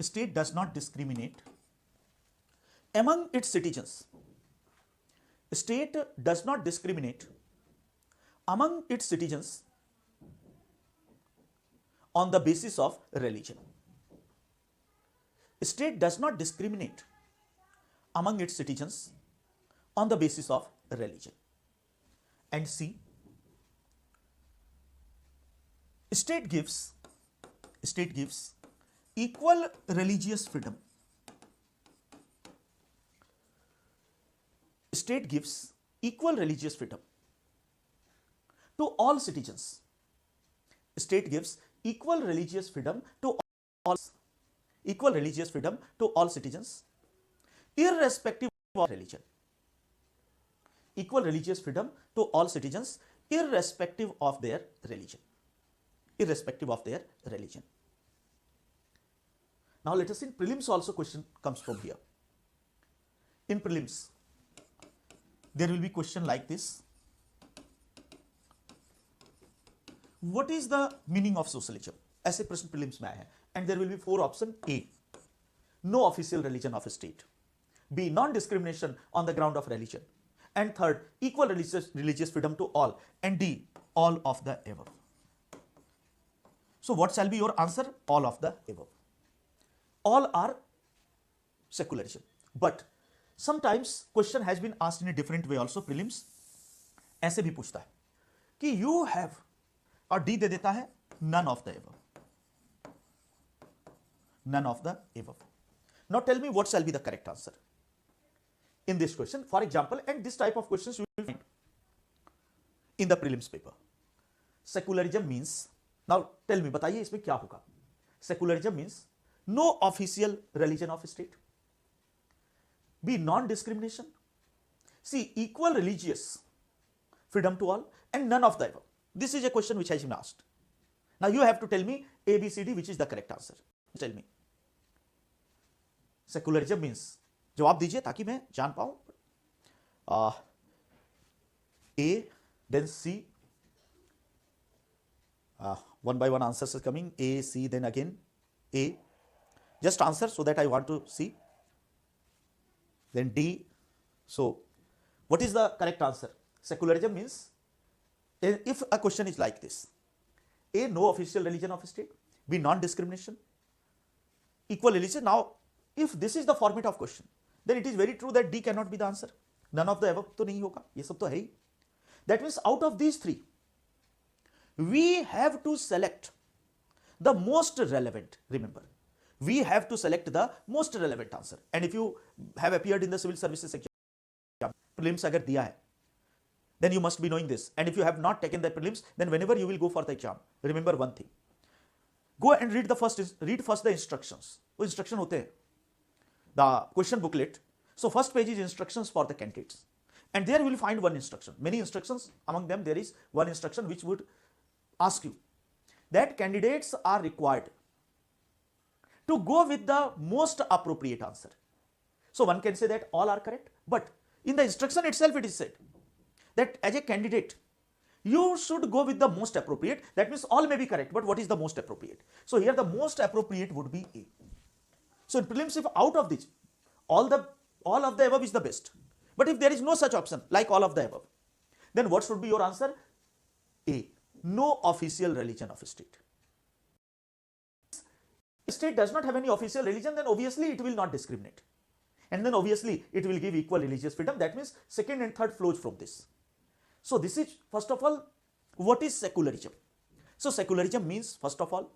State does not discriminate among its citizens. State does not discriminate among its citizens on the basis of religion. State does not discriminate among its citizens on the basis of religion. And C, State gives equal religious freedom. State gives equal religious freedom to all citizens. State gives equal religious freedom to all citizens, irrespective of religion. Equal religious freedom to all citizens, irrespective of their religion. Now let us see, in prelims also question comes from here. In prelims, there will be question like this. What is the meaning of socialism? ऐसे प्रश्न prelims में आए हैं. And there will be 4 options. A, no official religion of a state. B, non-discrimination on the ground of religion. And third, equal religious freedom to all. And D, all of the above. So what shall be your answer? All of the above. All are secularism. But sometimes question has been asked in a different way also. Prelims ऐसे भी पूछता है कि you have, और D दे देता है none of the above. None of the above. Now tell me what shall be the correct answer in this question, for example, and this type of questions you will find in the prelims paper. Secularism means, now tell me, बताइए इसमें क्या होगा? Secularism means no official religion of state. B, non-discrimination. C, equal religious freedom to all, and none of the above. This is a question which has been asked. Now you have to tell me A, B, C, D, which is the correct answer. Tell me. Secularism means, जवाब दीजिए ताकि मैं जान पाऊं. A, then C. One by one answers are coming. A, C, then again A. Just answer so that I want to see. Then D. So, what is the correct answer? Secularism means, if a question is like this: A, no official religion of a state. B, non-discrimination. Equal religion. Now, if this is the format of question, then it is very true that D cannot be the answer. None of the above तो नहीं होगा, ये सब तो है ही. That means out of these 3, we have to select the most relevant. Remember, we have to select the most relevant answer. And if you have appeared in the civil services section, prelims अगर दिया है, then you must be knowing this. And if you have not taken the prelims, then whenever you will go for the exam, remember one thing. Go and read first the instructions. वो instruction होते हैं. The question booklet. So first page is instructions for the candidates, and there you will find one instruction. Many instructions, among them there is one instruction which would ask you that candidates are required to go with the most appropriate answer. So one can say that all are correct, but in the instruction itself it is said that as a candidate you should go with the most appropriate. That means all may be correct, but what is the most appropriate? So here the most appropriate would be A. So in prelims, if out of this, all of the above is the best. But if there is no such option, like all of the above, then what should be your answer? A, no official religion of a state. If state does not have any official religion, then obviously it will not discriminate. And then obviously it will give equal religious freedom. That means second and third flows from this. So this is, first of all, what is secularism? So secularism means, first of all,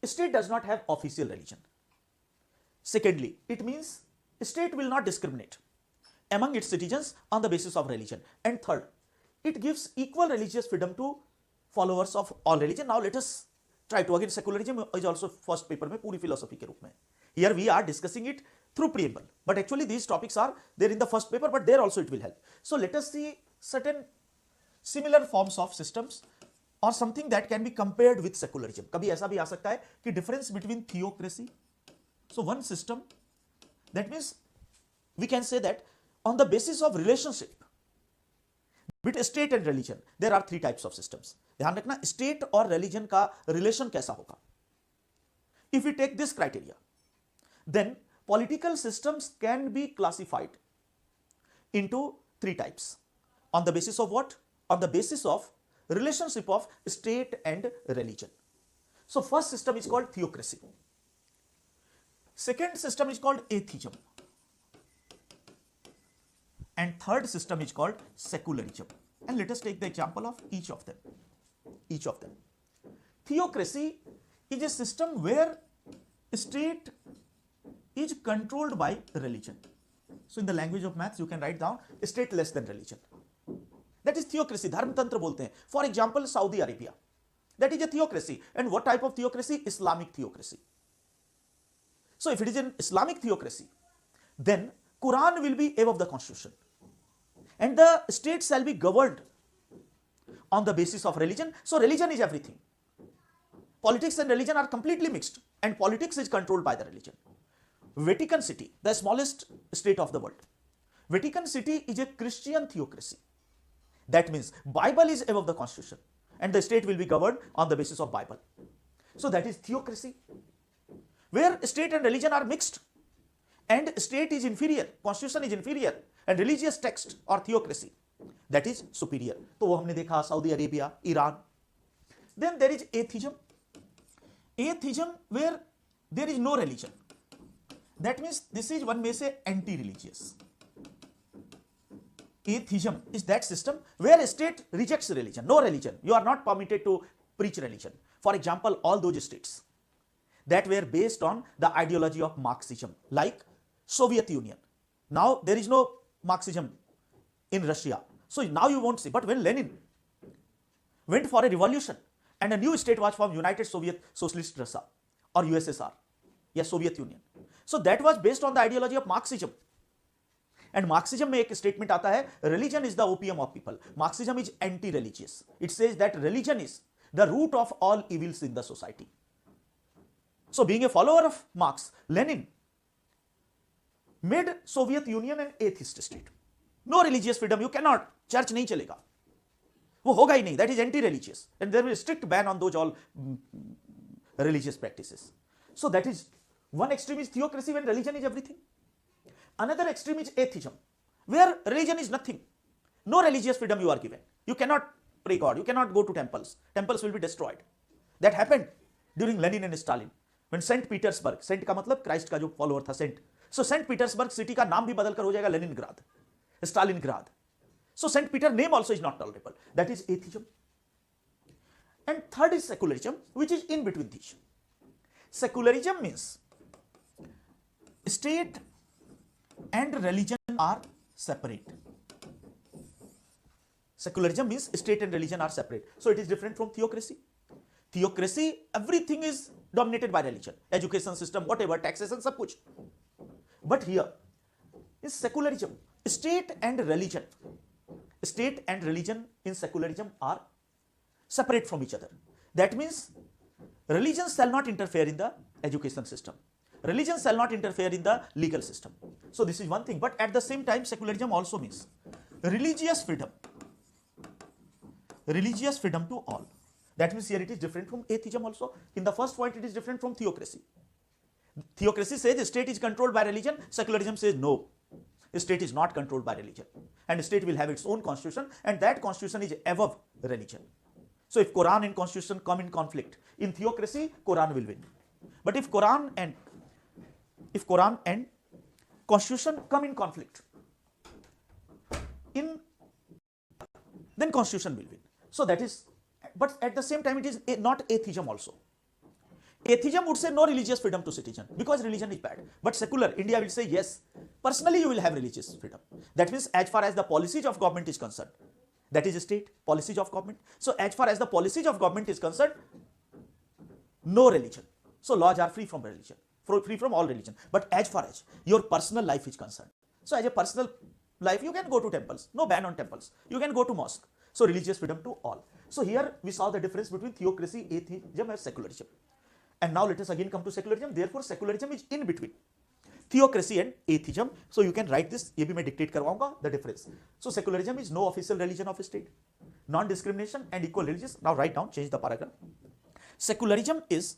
state does not have official religion. Secondly, it means state will not discriminate among its citizens on the basis of religion. And third, it gives equal religious freedom to followers of all religion. Now let us try to, again, secularism is also first paper में पूरी philosophy के रूप में. Here we are discussing it through preamble, but actually these topics are there in the first paper, but there also it will help. So let us see certain similar forms of systems or something that can be compared with secularism. कभी ऐसा भी आ सकता है कि difference between theocracy. So one system, that means we can say that on the basis of relationship between state and religion, there are 3 types of systems. ध्यान रखना, state और religion का relation कैसा होगा. If we take this criteria, then political systems can be classified into 3 types. On the basis of what? On the basis of relationship of state and religion. So first system is called theocracy. Second system is called atheism. And third system is called secularism. And let us take the example of each of them. theocracy is a system where state is controlled by religion. So in the language of maths, you can write down state less than religion. That is theocracy. धर्मतंत्र बोलते हैं. For example, Saudi Arabia. That is a theocracy. And what type of theocracy? Islamic theocracy. So if it is an Islamic theocracy, then Quran will be above the constitution. And the state shall be governed on the basis of religion. So religion is everything. Politics and religion are completely mixed. And politics is controlled by the religion. Vatican City, the smallest state of the world. Vatican City is a Christian theocracy. That means Bible is above the constitution. And the state will be governed on the basis of Bible. So that is theocracy. Where state and religion are mixed. And state is inferior, constitution is inferior. And religious text or theocracy, that is superior. तो वो हमने देखा Saudi Arabia, Iran. Then there is atheism. Atheism where there is no religion. That means this is, one may say, anti-religious. Atheism is that system where a state rejects religion, no religion. You are not permitted to preach religion. For example, all those states that were based on the ideology of Marxism, like Soviet Union. Now there is no Marxism in Russia. So now you won't see. But when Lenin went for a revolution and a new state was formed, United Soviet Socialist Russia or USSR, yes, Soviet Union. So that was based on the ideology of Marxism. And Marxism में एक statement आता है, religion is the opium of people. Marxism is anti-religious. It says that religion is the root of all evils in the society. So being a follower of Marx, Lenin made Soviet Union an atheist state. No religious freedom, you cannot. Church नहीं चलेगा. वो होगा ही नहीं. That is anti-religious. And there will be a strict ban on those all religious practices. So that is, one extreme is theocracy when religion is everything. Another extreme is atheism, where religion is nothing. No religious freedom you are given. You cannot pray God. You cannot go to temples. Temples will be destroyed. That happened during Lenin and Stalin. When St. Petersburg, Saint का मतलब Christ का जो follower था, Saint. So St. Petersburg city का नाम भी बदल कर हो जाएगा Leningrad, Stalingrad. So St. Peter name also is not tolerable. That is atheism. And third is secularism, which is in between these. Secularism means state and religion are separate. Secularism means state and religion are separate. So it is different from theocracy. Theocracy, everything is dominated by religion. Education system, whatever, taxation, सब कुछ. But here is secularism. State and religion in secularism are separate from each other. That means religion shall not interfere in the education system. Religion shall not interfere in the legal system. So this is one thing. But at the same time, secularism also means religious freedom. Religious freedom to all. That means here it is different from atheism also. In the first point, it is different from theocracy. Theocracy says the state is controlled by religion. Secularism says no. The state is not controlled by religion. And the state will have its own constitution, and that constitution is above religion. So if Quran and constitution come in conflict, in theocracy, Quran will win. But if Quran and constitution come in conflict, then constitution will win. So that is, but at the same time, it is not atheism also. Atheism would say no religious freedom to citizen because religion is bad. But secular, India will say yes, personally you will have religious freedom. That means as far as the policies of government is concerned, that is state, policies of government. So as far as the policies of government is concerned, no religion. So laws are free from religion, free from all religion. But as far as your personal life is concerned, so as a personal life, you can go to temples, no ban on temples. You can go to mosque. So religious freedom to all. So here we saw the difference between theocracy, atheism and secularism. And now let us again come to secularism. Therefore, secularism is in between theocracy and atheism. So you can write this. ये भी मैं dictate करवाऊंगा the difference. So secularism is no official religion of a state, non-discrimination and equal religious. Now write down, change the paragraph. Secularism is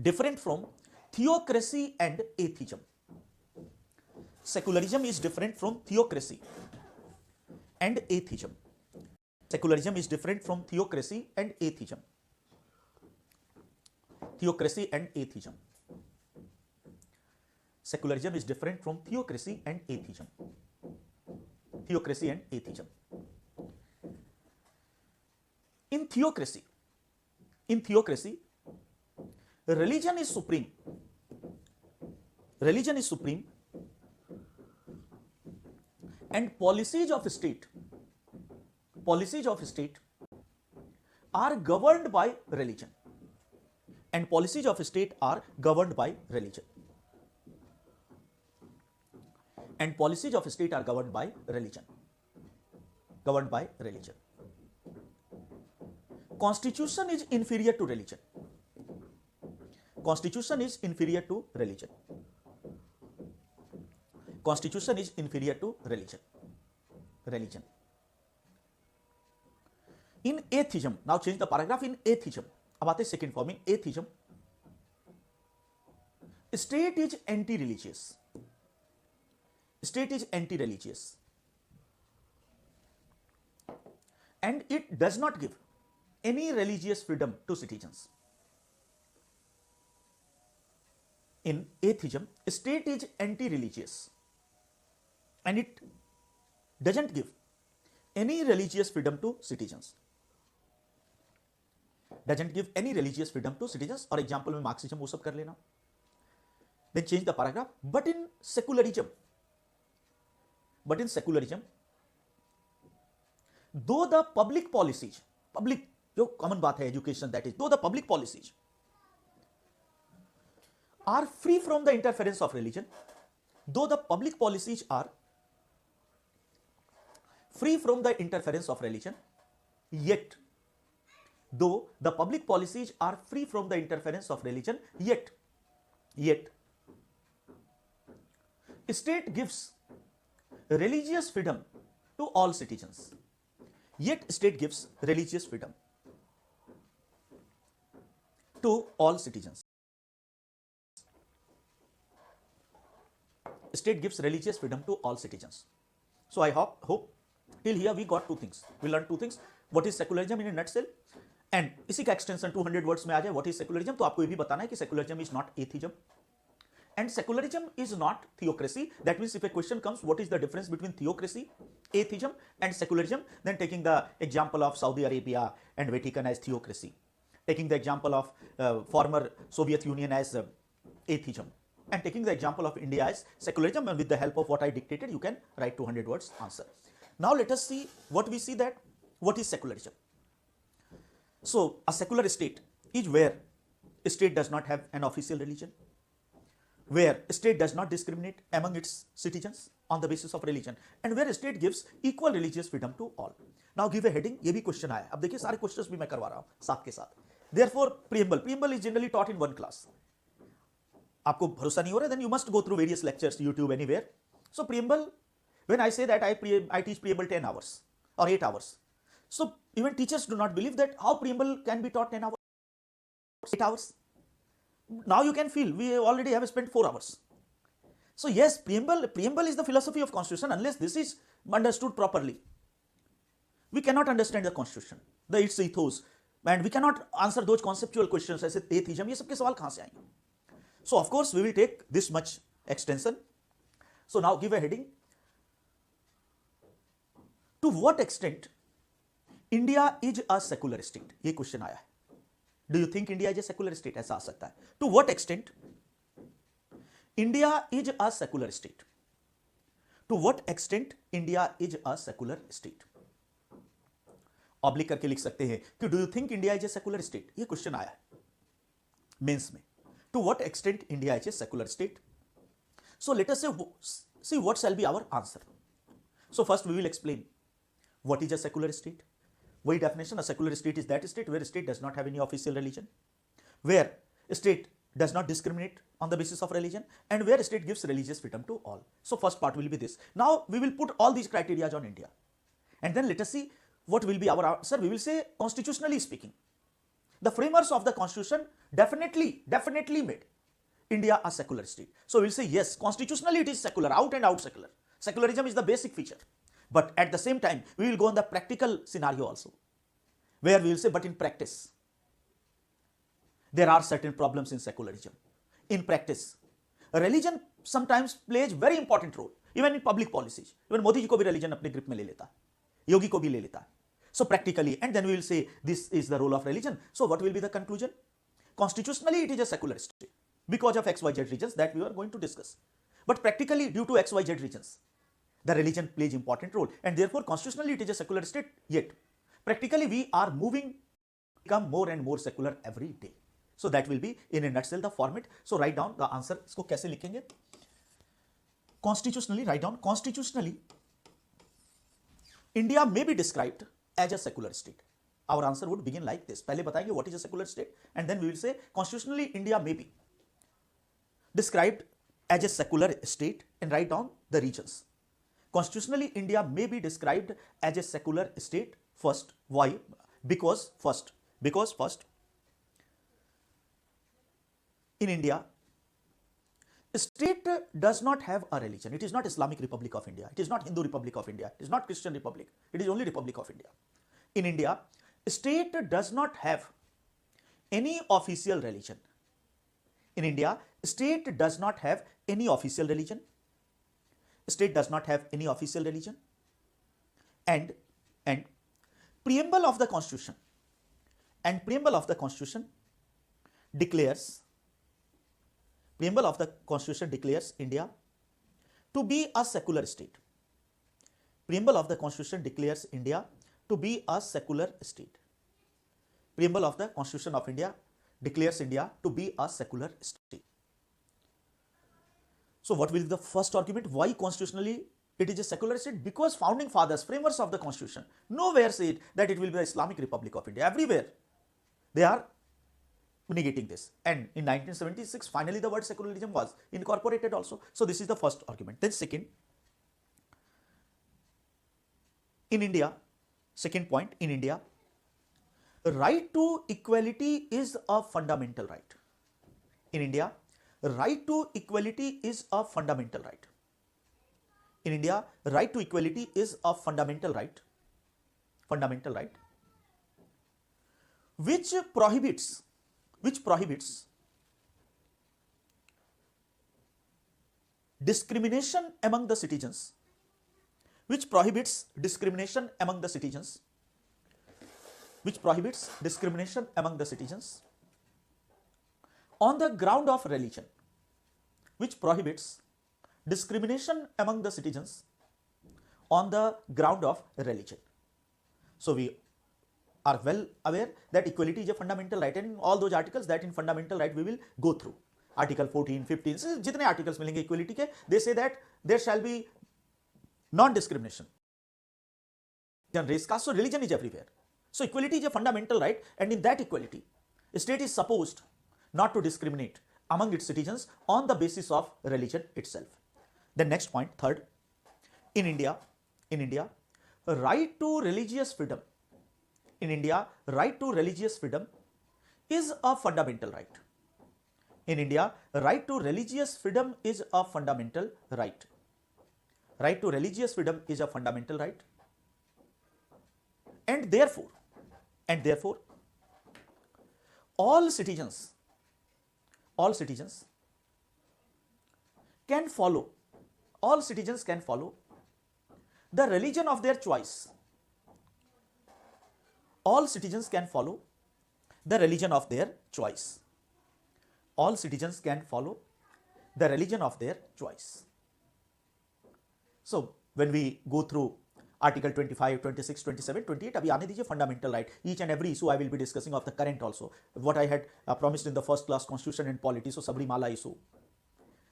different from theocracy and atheism. Secularism is different from theocracy and atheism. Secularism is different from theocracy and atheism. Theocracy and atheism. Secularism is different from theocracy and atheism. Theocracy and atheism. In theocracy, religion is supreme. Religion is supreme, and policies of state are governed by religion. And policies of state are governed by religion. And policies of state are governed by religion. Constitution is inferior to religion. Constitution is inferior to religion. Constitution is inferior to religion. In atheism, now change the paragraph. In atheism, अब आते second form. In atheism, state is anti-religious. State is anti-religious, and it does not give any religious freedom to citizens. In atheism, state is anti-religious, and it doesn't give any religious freedom to citizens. Doesn't give any religious freedom to citizens. और example में Marxism वो सब कर लेना. Then change the paragraph. But in secularism, though the public policies, public जो common बात है education, that is, though the public policies are free from the interference of religion, though the public policies are free from the interference of religion, yet, though the public policies are free from the interference of religion, yet, state gives religious freedom to all citizens. Yet, state gives religious freedom to all citizens. State gives religious freedom to all citizens. So, I hope till here we got two things. We learned two things. What is secularism in a nutshell? And इसी का extension 200 words में आ जाए. What is secularism? तो आपको ये भी बताना है कि secularism is not atheism. And secularism is not theocracy. That means if a question comes, what is the difference between theocracy, atheism and secularism? Then taking the example of Saudi Arabia and Vatican as theocracy. Taking the example of former Soviet Union as atheism. And taking the example of India as secularism, and with the help of what I dictated, you can write 200 words answer. Now let us see what we see that what is secularism. So a secular state is where a state does not have an official religion, where a state does not discriminate among its citizens on the basis of religion, and where a state gives equal religious freedom to all. Now give a heading. ये भी question आया. अब देखिए सारे questions भी मैं करवा रहा हूँ साथ के साथ. Therefore preamble is generally taught in one class. आपको भरोसा नहीं हो रहा, then you must go through various lectures, YouTube, anywhere. So preamble, when I say that I teach preamble 10 hours or 8 hours. So even teachers do not believe that how preamble can be taught 10 hours, 8 hours. Now you can feel we already have spent 4 hours. So yes, preamble is the philosophy of constitution. Unless this is understood properly, we cannot understand the constitution, its ethos, and we cannot answer those conceptual questions as atheism. ये सबके सवाल कहाँ से आएंगे? So of course we will take this much extension. So now give a heading. To what extent India is a secular state? ये question आया है. Do you think India is a secular state? ऐसा आ सकता है. To what extent India is a secular state? To what extent India is a secular state? Oblique करके लिख सकते हैं कि do you think India is a secular state? ये question आया है मेंस में. To what extent India is a secular state? So let us see what shall be our answer. So first we will explain what is a secular state. वही definition, a secular state is that state where state does not have any official religion, where state does not discriminate on the basis of religion, and where state gives religious freedom to all. So first part will be this. Now we will put all these criteria on India, and then let us see what will be our answer. We will say, constitutionally speaking, the framers of the constitution definitely made India a secular state. So we will say yes, constitutionally it is secular, out and out secular. Secularism is the basic feature. But at the same time, we will go on the practical scenario also, where we will say, but in practice, there are certain problems in secularism. In practice, religion sometimes plays very important role, even in public policies. Even Modi ji को भी religion अपने grip में ले लेता है, योगी को भी ले लेता है. So practically, and then we will say this is the role of religion. So what will be the conclusion? Constitutionally, it is a secular state because of XYZ reasons that we are going to discuss. But practically, due to XYZ reasons, the religion plays important role, and therefore constitutionally it is a secular state. Yet practically we are moving, become more and more secular every day. So that will be in a nutshell the format. So write down the answer. इसको कैसे लिखेंगे? Constitutionally, write down, constitutionally India may be described as a secular state. Our answer would begin like this. पहले बताएंगे what is a secular state, and then we will say constitutionally India may be described as a secular state, and write down the regions. Constitutionally India may be described as a secular state. First, why? Because first in India, state does not have a religion. It is not Islamic Republic of India. It is not Hindu Republic of India. It is not Christian Republic. It is only Republic of India. In India, state does not have any official religion. In India, state does not have any official religion. State does not have any official religion. And preamble of the Constitution declares India to be a secular state. Preamble of the Constitution declares India to be a secular state. Preamble of the Constitution of India declares India to be a secular state. So what will be the first argument? Why constitutionally it is a secular state? Because founding fathers, framers of the Constitution, nowhere said that it will be the Islamic Republic of India. Everywhere they are negating this. And in 1976, finally the word secularism was incorporated also. So this is the first argument. Then second, in India, second point, in India, right to equality is a fundamental right. In India, right to equality is a fundamental right. In India, right to equality is a fundamental right, which prohibits discrimination among the citizens, on the ground of religion, So we are well aware that equality is a fundamental right, and in all those articles that in fundamental right we will go through. Article 14, 15, जितने articles मिलेंगे equality के, they say that there shall be non-discrimination. Race, caste, so religion is everywhere. So equality is a fundamental right, and in that equality, a state is supposed not to discriminate among its citizens on the basis of religion itself. The next point, third, in India, right to religious freedom. In India, right to religious freedom is a fundamental right. In India, right to religious freedom is a fundamental right. Right to religious freedom is a fundamental right. And therefore, all citizens can follow the religion of their choice. All citizens can follow the religion of their choice. All citizens can follow the religion of their choice. So when we go through Article 25, 26, 27, 28, abhi aane dijiye fundamental right. Each and every issue I will be discussing of the current also. What I had promised in the first class Constitution and Polity, so Sabrimala issue.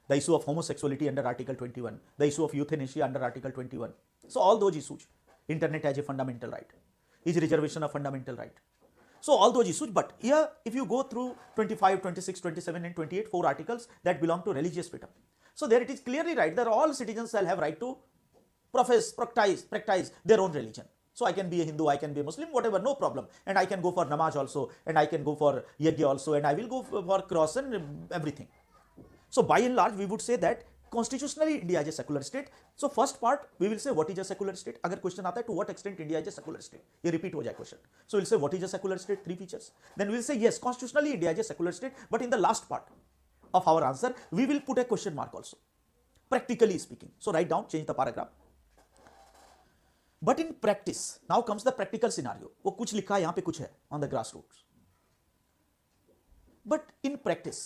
The issue of homosexuality under Article 21. The issue of euthanasia under Article 21. So all those issues. Internet as a fundamental right. Is reservation a fundamental right? So all those issues, but here if you go through 25, 26, 27 and 28, 4 articles that belong to religious freedom. So there it is clearly right that all citizens shall have right to practice their own religion. So I can be a Hindu, I can be a Muslim, whatever, no problem. And I can go for namaz also, and I can go for yajna also, and I will go for cross and everything. So by and large, we would say that constitutionally India is a secular state. So first part, we will say what is a secular state. Agar question aata hai, to what extent India is a secular state? Ye repeat ho jaye question. So we'll say what is a secular state, 3 features. Then we'll say yes, constitutionally India is a secular state, but in the last part of our answer, we will put a question mark also. Practically speaking. So write down, change the paragraph. But in practice now comes the practical scenario, वो कुछ लिखा है यहां पे कुछ है on the grass roots, but in practice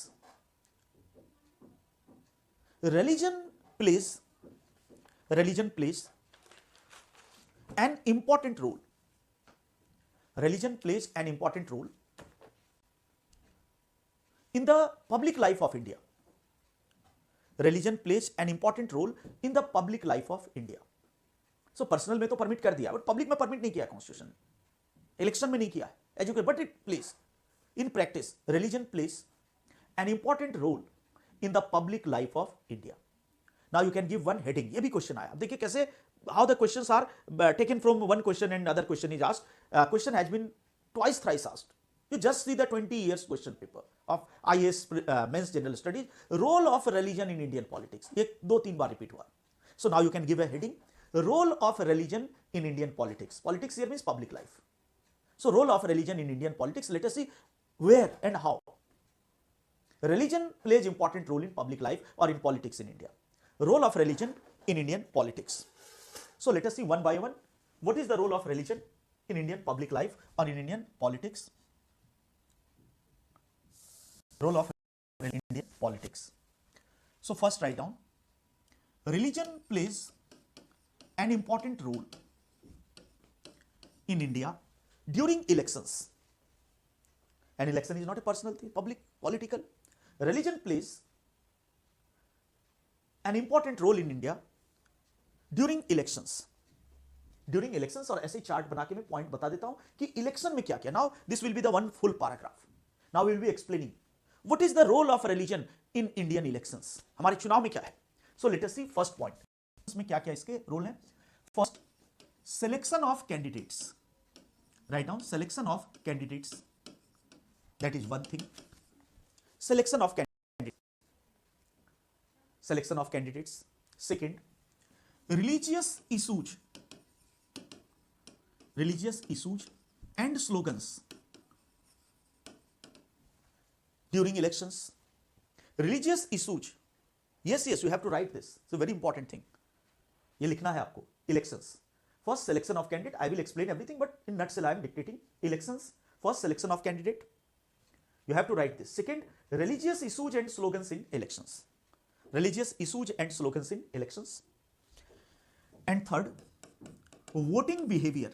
religion plays an important role. Religion plays an important role in the public life of India. Religion plays an important role in the public life of India. So personal में तो permit कर दिया, but public में permit नहीं किया constitution ने, election में नहीं किया है, educate, but it plays in practice religion plays an important role in the public life of India. Now you can give one heading. ये भी क्वेश्चन आया, देखिए कैसे how the questions are taken from one question and other question is asked. Question has been twice thrice asked. You just see the 20 years question paper of IAS men's general studies, role of religion in Indian politics. ये 2-3 बार repeat हुआ. So now you can give a heading, role of religion in Indian politics. Politics here means public life. So role of religion in Indian politics, let us see where and how religion plays important role in public life or in politics in India. Role of religion in Indian politics. So let us see one by one, what is the role of religion in Indian public life or in Indian politics? Role of religion in Indian politics. So first write down, religion plays an important role in India during elections. An election is not a personal thing, public, political. Religion plays an important role in India during elections. During elections, और ऐसे chart बना के मैं point बता देता हूं कि election में क्या क्या. Now this will be the one full paragraph. Now we will be explaining what is the role of religion in Indian elections. हमारे चुनाव में क्या है. So let us see first point. इसमें क्या क्या इसके रोल हैं. First, selection of candidates. Write down selection of candidates. That is one thing. Selection of candidates. Selection of candidates. Second, religious issues and slogans during elections. Religious issues. Yes, you have to write this. It's a very important thing. ये लिखना है आपको. Elections. First, selection of candidate. I will explain everything, but in nutshell, I am dictating. Elections. First, selection of candidate. You have to write this. Second, religious issues and slogans in elections. Religious issues and slogans in elections. And third, voting behavior.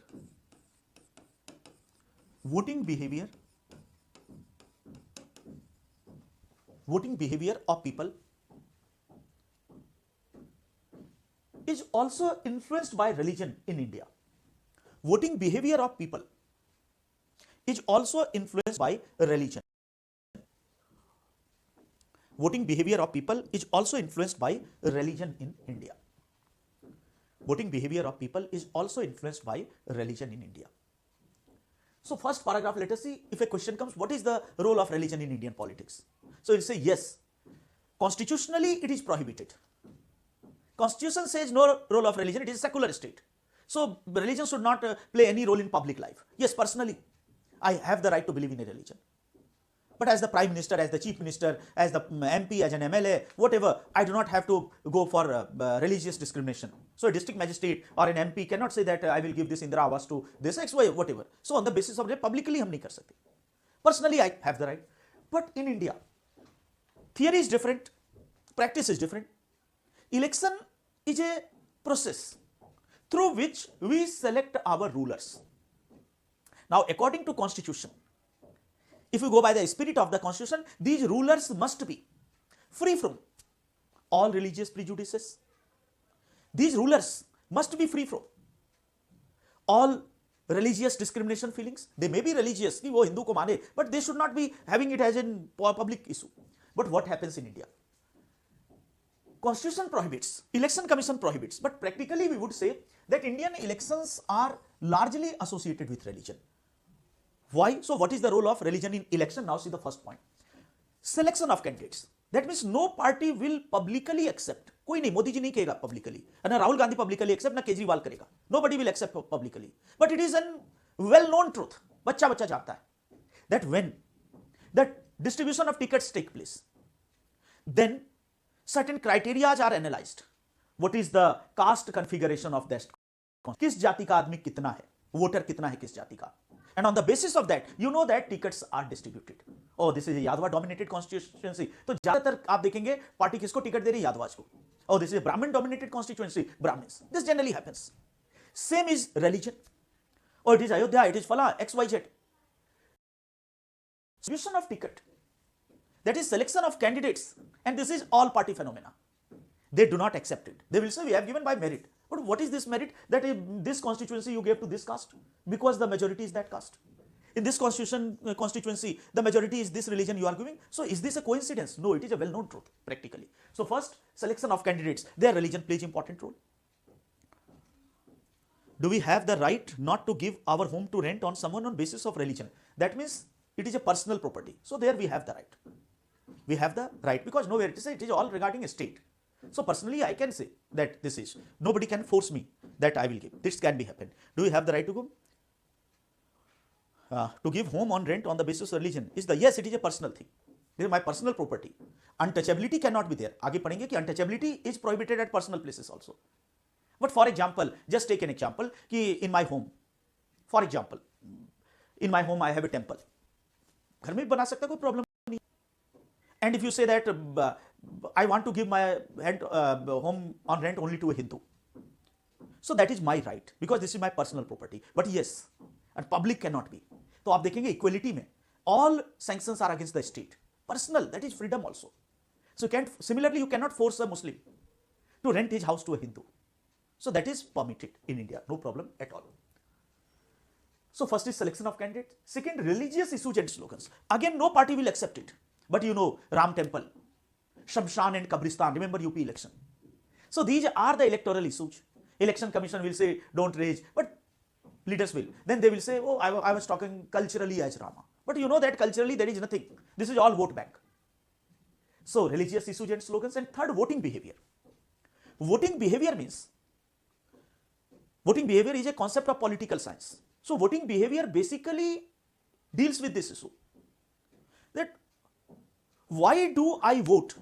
Voting behavior of people is also influenced by religion in India. Voting behavior of people is also influenced by religion. Voting behavior of people is also influenced by religion in India. Voting behavior of people is also influenced by religion in India. So first paragraph, let us see if a question comes, what is the role of religion in Indian politics? So it will say yes, constitutionally it is prohibited. Constitution says no role of religion, it is a secular state. So religion should not play any role in public life. Yes, personally, I have the right to believe in a religion. But as the Prime Minister, as the Chief Minister, as the MP, as an MLA, whatever, I do not have to go for religious discrimination. So a district magistrate or an MP cannot say that I will give this Indira Awas to this XY, whatever. So on the basis of that, publicly हम नहीं कर सकते. Personally, I have the right. But in India, theory is different, practice is different. Election is a process through which we select our rulers. Now, according to Constitution, if you go by the spirit of the Constitution, these rulers must be free from all religious prejudices. These rulers must be free from all religious discrimination feelings. They may be religious, कि वो हिंदू को माने, but they should not be having it as a public issue. But what happens in India? Constitution prohibits, Election Commission prohibits, but practically we would say that Indian elections are largely associated with religion. Why? So what is the role of religion in election? Now see the first point. Selection of candidates. That means no party will publicly accept. कोई नहीं, मोदी जी नहीं कहेगा publically. ना Rahul Gandhi publicly accept, ना केजरीवाल करेगा. Nobody will accept publicly. But it is a well-known truth. बच्चा जानता है. That when the distribution of tickets take place, then certain criteria are analyzed. What is the caste configuration of that किस जाति का आदमी कितना है, वोटर कितना है किस जाति का, and on the basis of that you know that tickets are distributed. Oh, this is a Yadava dominated constituency, तो ज्यादातर आप देखेंगे पार्टी किसको टिकट दे रही है, यादवाज को. Oh, this is a Brahmin dominated constituency, Brahmins. This generally happens. Same is religion. Oh, it is Ayodhya, it is Fala, XYZ. Distribution of ticket, that is selection of candidates, and this is all party phenomena. They do not accept it. They will say we have given by merit. But what is this merit? That in this constituency you gave to this caste because the majority is that caste. In this constituency, the majority is this religion you are giving. So is this a coincidence? No, it is a well-known truth practically. So first, selection of candidates, their religion plays important role. Do we have the right not to give our home to rent on someone on basis of religion? That means it is a personal property. So there we have the right. We have the right because nowhere it is all regarding a state. So personally I can say that this is, nobody can force me that I will give. This can be happen. Do we have the right to go? To give home on rent on the basis of religion is the, yes, it is a personal thing. This is my personal property. Untouchability cannot be there. आगे पढ़ेंगे कि untouchability is prohibited at personal places also. But for example, just take an example कि in my home, for example, in my home I have a temple. घर में भी बना सकता, कोई problem नहीं. And if you say that I want to give my home on rent only to a Hindu, so that is my right because this is my personal property. But yes, and public cannot be. तो आप देखेंगे equality में all sanctions are against the state. Personal, that is freedom also. So similarly you cannot force a Muslim to rent his house to a Hindu. So that is permitted in India, no problem at all. So first is selection of candidates. Second, religious issues and slogans. Again, no party will accept it. But you know, Ram Temple, Shamshan and Kabristan, remember UP election. So these are the electoral issues. Election Commission will say, don't raise, but leaders will. Then they will say, oh, I was talking culturally as Rama. But you know that culturally there is nothing. This is all vote bank. So religious issues and slogans. And third, voting behavior. Voting behavior means, voting behavior is a concept of political science. So voting behavior basically deals with this issue. That why do I vote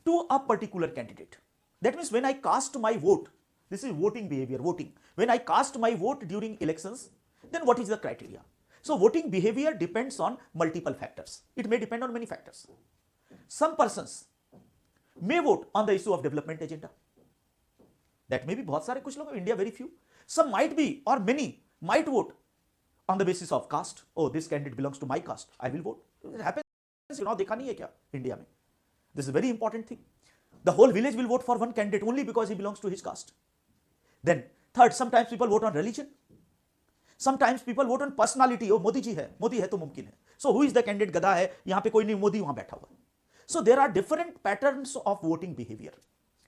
to a particular candidate? That means when I cast my vote, this is voting behavior, voting. When I cast my vote during elections, then what is the criteria? So voting behavior depends on multiple factors. It may depend on many factors. Some persons may vote on the issue of development agenda. That may be बहुत सारे, कुछ लोग, India very few. Some might be, or many might vote on the basis of caste. Oh, this candidate belongs to my caste, I will vote. It happens. चुनाव देखा नहीं है क्या India में? This is a very important thing. The whole village will vote for one candidate only because he belongs to his caste. Then third, sometimes people vote on religion. Sometimes people vote on personality. Oh, Modi ji है, मोदी है तो मुमकिन है. So who is the candidate? गधा है, यहाँ पे कोई नहीं, मोदी वहाँ बैठा हुआ. So there are different patterns of voting behavior,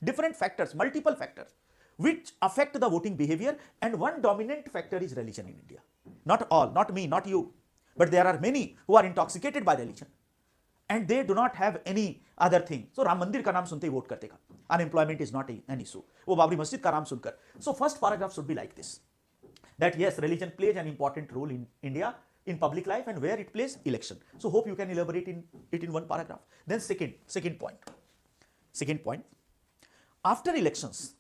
different factors, multiple factors, which affect the voting behavior, and one dominant factor is religion in India. Not all, not me, not you, but there are many who are intoxicated by religion. And they do not have any other thing. So Ram Mandir का नाम सुनते ही vote करते का. Unemployment is not an issue. वो बाबरी मस्जिद का नाम सुनकर. So first paragraph should be like this. That yes, religion plays an important role in India, in public life, and where it plays, election. So hope you can elaborate it in one paragraph. Then second point. After elections,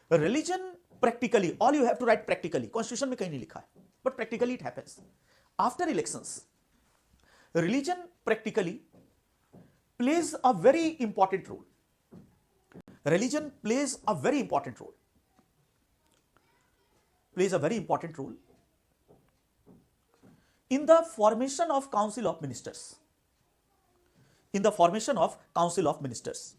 religion practically, all you have to write practically. Constitution में कहीं नहीं लिखा है, but practically it happens. After elections, religion practically plays a very important role. Religion plays a very important role. In the formation of Council of Ministers. In the formation of Council of Ministers.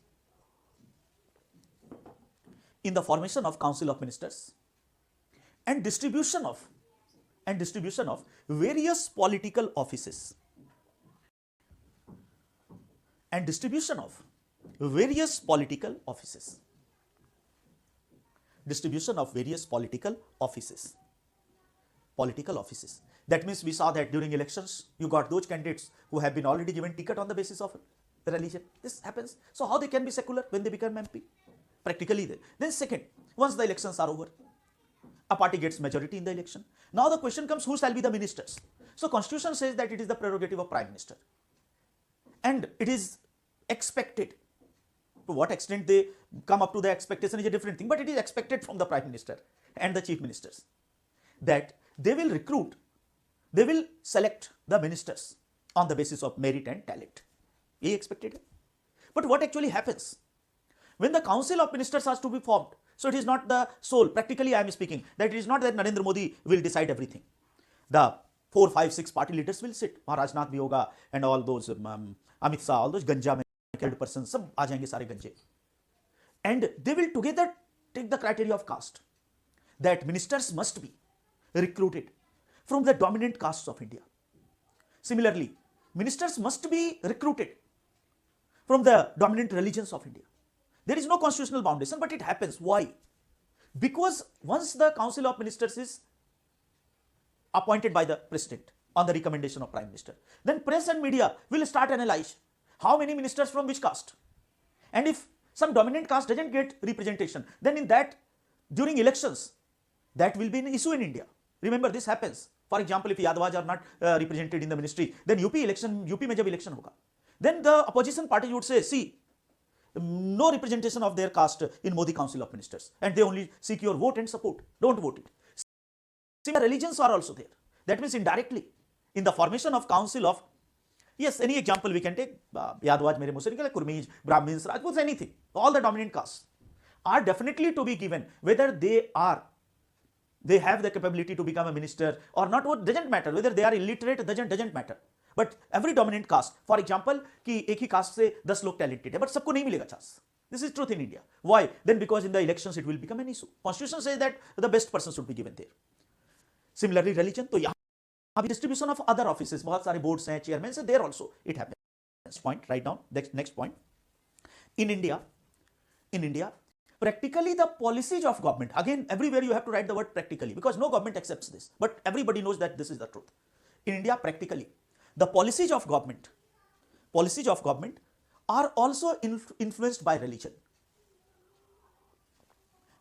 And distribution of various political offices. Distribution of various political offices. That means we saw that during elections, you got those candidates who have been already given ticket on the basis of religion. This happens. So how they can be secular when they become MP? Practically they. Then second, once the elections are over, a party gets majority in the election. Now the question comes, who shall be the ministers? So Constitution says that it is the prerogative of Prime Minister. And it is expected to what extent they come up to the expectation is a different thing, but it is expected from the Prime Minister and the Chief Ministers that they will recruit, they will select the ministers on the basis of merit and talent. He expected. But what actually happens? When the Council of Ministers has to be formed, so it is not the sole, practically I am speaking, that it is not that Narendra Modi will decide everything. The 4, 5, 6 party leaders will sit, Rajnath bhi hoga, and all those Amit Shah, all those ganja killed persons, sab aa jayenge sare ganje. And they will together take the criteria of caste, that ministers must be recruited from the dominant castes of India. Similarly, ministers must be recruited from the dominant religions of India. There is no constitutional foundation, but it happens. Why? Because once the Council of Ministers is appointed by the President on the recommendation of Prime Minister, then press and media will start analyze how many ministers from which caste. And if some dominant caste doesn't get representation, then in that, during elections, that will be an issue in India. Remember, this happens. For example, if Yadavas are not represented in the ministry, then UP mein jab election hoga, then the opposition party would say, see, no representation of their caste in Modi Council of Ministers, and they only seek your vote and support. Don't vote it. Similar religions are also there. That means indirectly, in the formation of Council of, yes, any example we can take, Yadavas, Mere Muslim, Kurmis, Brahmins, Rajputs, anything, all the dominant castes are definitely to be given, whether they have the capability to become a minister or not, what doesn't matter, whether they are illiterate, doesn't matter. But every dominant caste, for example, कि एक ही caste से 10 लोग talented है, but सबको नहीं मिलेगा chance. This is truth in India. Why? Then because in the elections it will become an issue. Constitution says that the best person should be given there. Similarly, religion, तो यहाँ भी distribution of other offices, बहुत सारे boards हैं, chairmen हैं, there also it happens. Point, write down. Next point. In India, practically the policies of government, again, everywhere you have to write the word practically, because no government accepts this, but everybody knows that this is the truth. In India, practically, the policies of government are also influenced by religion.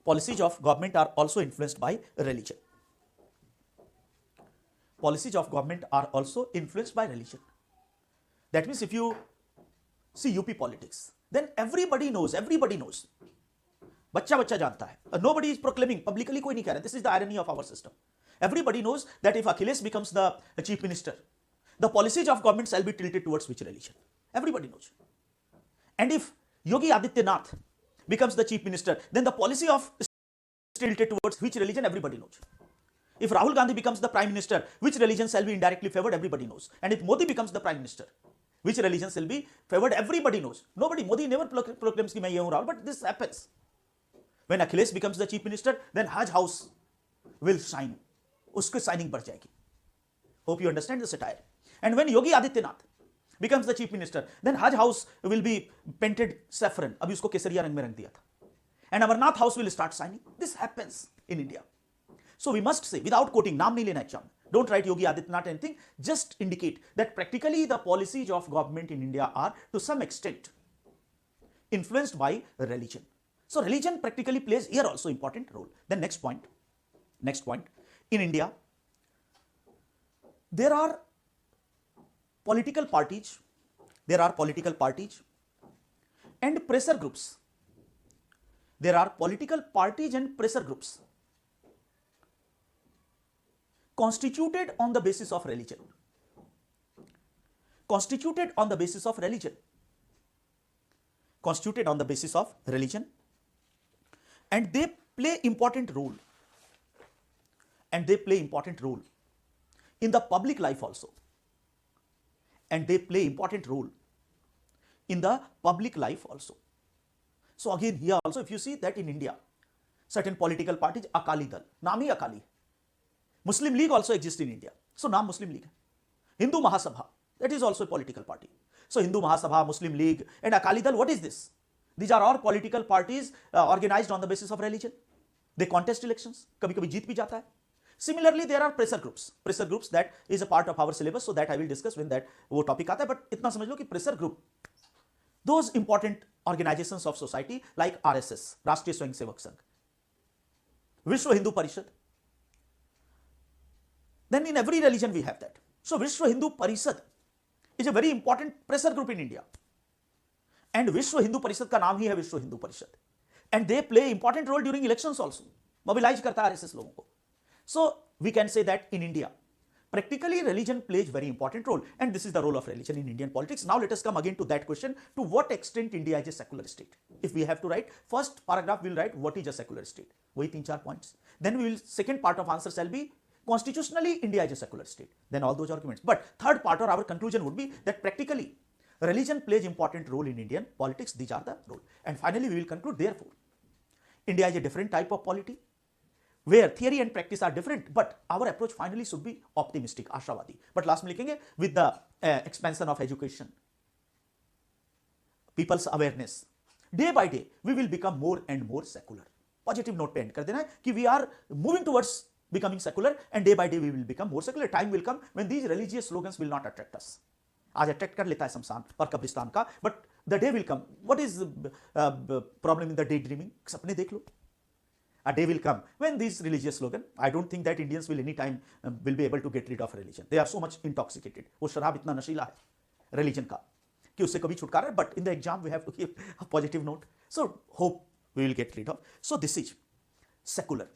Policies of government are also influenced by religion. Policies of government are also influenced by religion. That means if you see UP politics, then everybody knows. बच्चा जानता है. Nobody is proclaiming publicly, कोई नहीं कह रहा. This is the irony of our system. Everybody knows that if Akhilesh becomes the chief minister, the policies of government shall be tilted towards which religion? Everybody knows. And if Yogi Adityanath becomes the chief minister, then the policy of tilted towards which religion? Everybody knows. If Rahul Gandhi becomes the prime minister, which religion shall be indirectly favored? Everybody knows. And if Modi becomes the prime minister, which religion shall be favored? Everybody knows. Modi never proclaims कि मैं ये हूँ Rahul, but this happens. When Akhilesh becomes the chief minister, then Haj house will shine. उसकी shining बढ़ जाएगी. Hope you understand the satire. And when Yogi Adityanath becomes the chief minister, then Haj house will be painted saffron. अभी उसको केसरिया रंग में रंग दिया था. And Amarnath house will start shining. This happens in India. So we must say, without quoting, नाम नहीं लेना exam. Don't write Yogi Adityanath anything. Just indicate that practically the policies of government in India are to some extent influenced by religion. So religion practically plays here also important role. Then next point. In India, there are political parties and pressure groups. There are political parties and pressure groups constituted on the basis of religion. Constituted on the basis of religion. And they play important role. In the public life also. So again, here also, if you see that in India, certain political parties, Akali Dal, naam hi Akali. Muslim League also exists in India. So naam Muslim League. Hindu Mahasabha, that is also a political party. So Hindu Mahasabha, Muslim League, and Akali Dal, what is this? These are all political parties organized on the basis of religion. They contest elections. कभी-कभी जीत भी जाता है. Similarly, there are pressure groups. Pressure groups, that is a part of our syllabus, so that I will discuss when that वो topic आता है. But इतना समझ लो कि pressure group, those important organizations of society like RSS, राष्ट्रीय स्वयंसेवक संघ, विश्व हिंदू परिषद. Then in every religion we have that. So Vishwa Hindu Parishad is a very important pressure group in India. And विश्व हिंदू परिषद का नाम ही है Vishwa Hindu Parishad, and they play important role during elections also, mobilize करता है आरएसएस लोगों को. So we can say that in India practically religion plays very important role, and this is the role of religion in Indian politics. Now let us come again to that question, to what extent India is a secular state. If we have to write, first paragraph we will write what is a secular state, वही 3-4 points. Then we will, second part of answer shall be constitutionally India is a secular state, then all those arguments. But third part or our conclusion would be that practically religion plays important role in Indian politics. These are the role, and finally we will conclude, therefore India is a different type of polity where theory and practice are different, but our approach finally should be optimistic, आशावादी. But last में लिखेंगे with the expansion of education, people's awareness, day by day we will become more and more secular. Positive note पे end कर देना है कि we are moving towards becoming secular, and day by day we will become more secular. Time will come when these religious slogans will not attract us. आज attract कर लेता है शमशान और कब्रिस्तान का, but the day will come. What is problem in the daydreaming? सपने देख लो. A day will come when these religious slogan, I don't think that Indians will any time will be able to get rid of religion. They are so much intoxicated. वो शराब इतना नशीला है religion का कि उससे कभी छुटकारा है. But in the exam we have to give a positive note. So hope we will get rid of. So this is secular.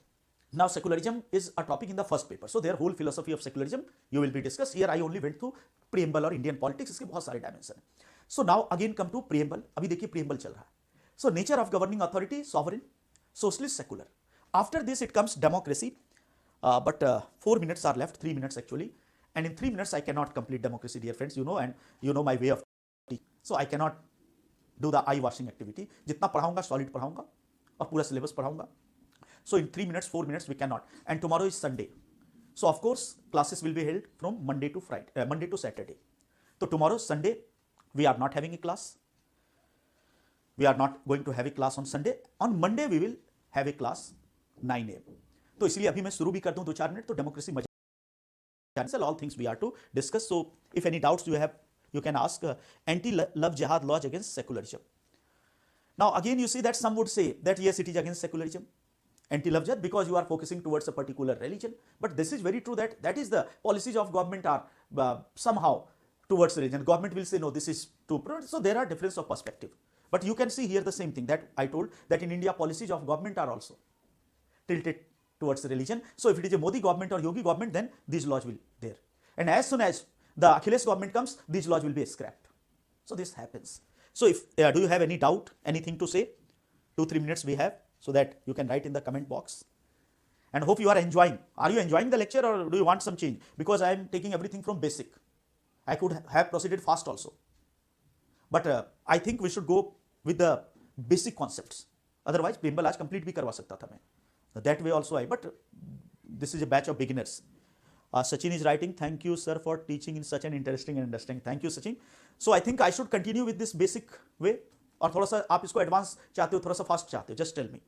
Now secularism is a topic in the first paper. So their whole philosophy of secularism you will be discussed. Here I only went through preamble और Indian politics. इसके बहुत सारे dimension हैं. So now again come to preamble. अभी देखिए preamble चल रहा है. So nature of governing authority, sovereign, socialist, secular. After this it comes democracy, but 4 minutes are left, 3 minutes actually, and in 3 minutes I cannot complete democracy, dear friends, you know, and you know my way of teaching. So I cannot do the eye washing activity. जितना पढ़ाऊंगा solid पढ़ाऊंगा और पूरा syllabus पढ़ाऊंगा. So in 3 minutes, 4 minutes we cannot. And tomorrow is Sunday, so of course classes will be held from Monday to Friday, Monday to Saturday. So tomorrow Sunday we are not having a class. We are not going to have a class on Sunday. On Monday we will have a class 9 AM. तो इसलिए अभी मैं शुरू भी कर दूं 2-4 minute, तो democracy मजा, all things we are to discuss. So if any doubts you have, you can ask. Anti-love jihad laws against secularism. Now again you see that some would say that yes, it is against secularism, anti-love jihad, because you are focusing towards a particular religion. But this is very true that that is the policies of government are somehow towards religion. Government will say no, this is too. So there are difference of perspective. But you can see here the same thing that I told, that in India policies of government are also tilted towards religion. So if it is a Modi government or Yogi government, then these laws will there. And as soon as the Akhilesh government comes, these laws will be scrapped. So this happens. So if do you have any doubt, anything to say? 2-3 minutes we have, so that you can write in the comment box. And hope you are enjoying. Are you enjoying the lecture, or do you want some change? Because I am taking everything from basic. I could have proceeded fast also. But I think we should go with the basic concepts. Otherwise, preamble आज complete भी करवा सकता था मैं. That way also but this is a batch of beginners. Sachin is writing, thank you sir for teaching in such an interesting and understanding. Thank you Sachin. So I think I should continue with this basic way, और थोड़ा सा आप इसको advance चाहते हो, थोड़ा सा fast चाहते हो, just tell me.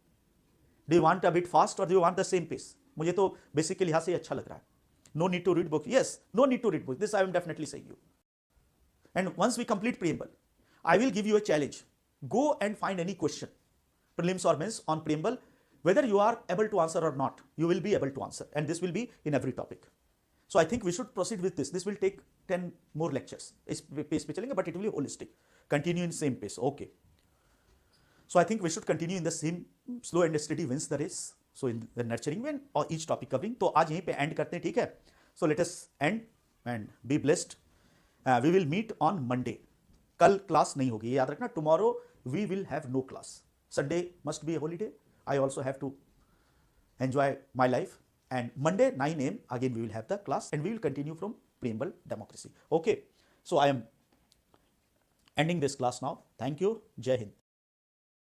Do you want a bit fast or do you want the same pace? मुझे तो बेसिक के लिहाज से अच्छा लग रहा है. No need to read book. Yes, no need to read book. This I am definitely saying you. And once we complete preamble, I will give you a challenge. Go and find any question, prelims or mains, on preamble. Whether you are able to answer or not, you will be able to answer, and this will be in every topic. So I think we should proceed with this. This will take 10 more lectures. इस pace पे चलेंगे, but it will be holistic. Continue in same pace. Okay. So I think we should continue in the same, slow and steady wins the race. So in the nurturing when or each topic covering. तो आज यहीं पे end करते हैं, ठीक है? So let us end and be blessed. We will meet on Monday. कल class नहीं होगी, याद रखना. Tomorrow we will have no class. Sunday must be a holiday. I also have to enjoy my life, and Monday 9 AM again we will have the class, and we will continue from preamble democracy. Okay, so I am ending this class now. Thank you. Jai Hind.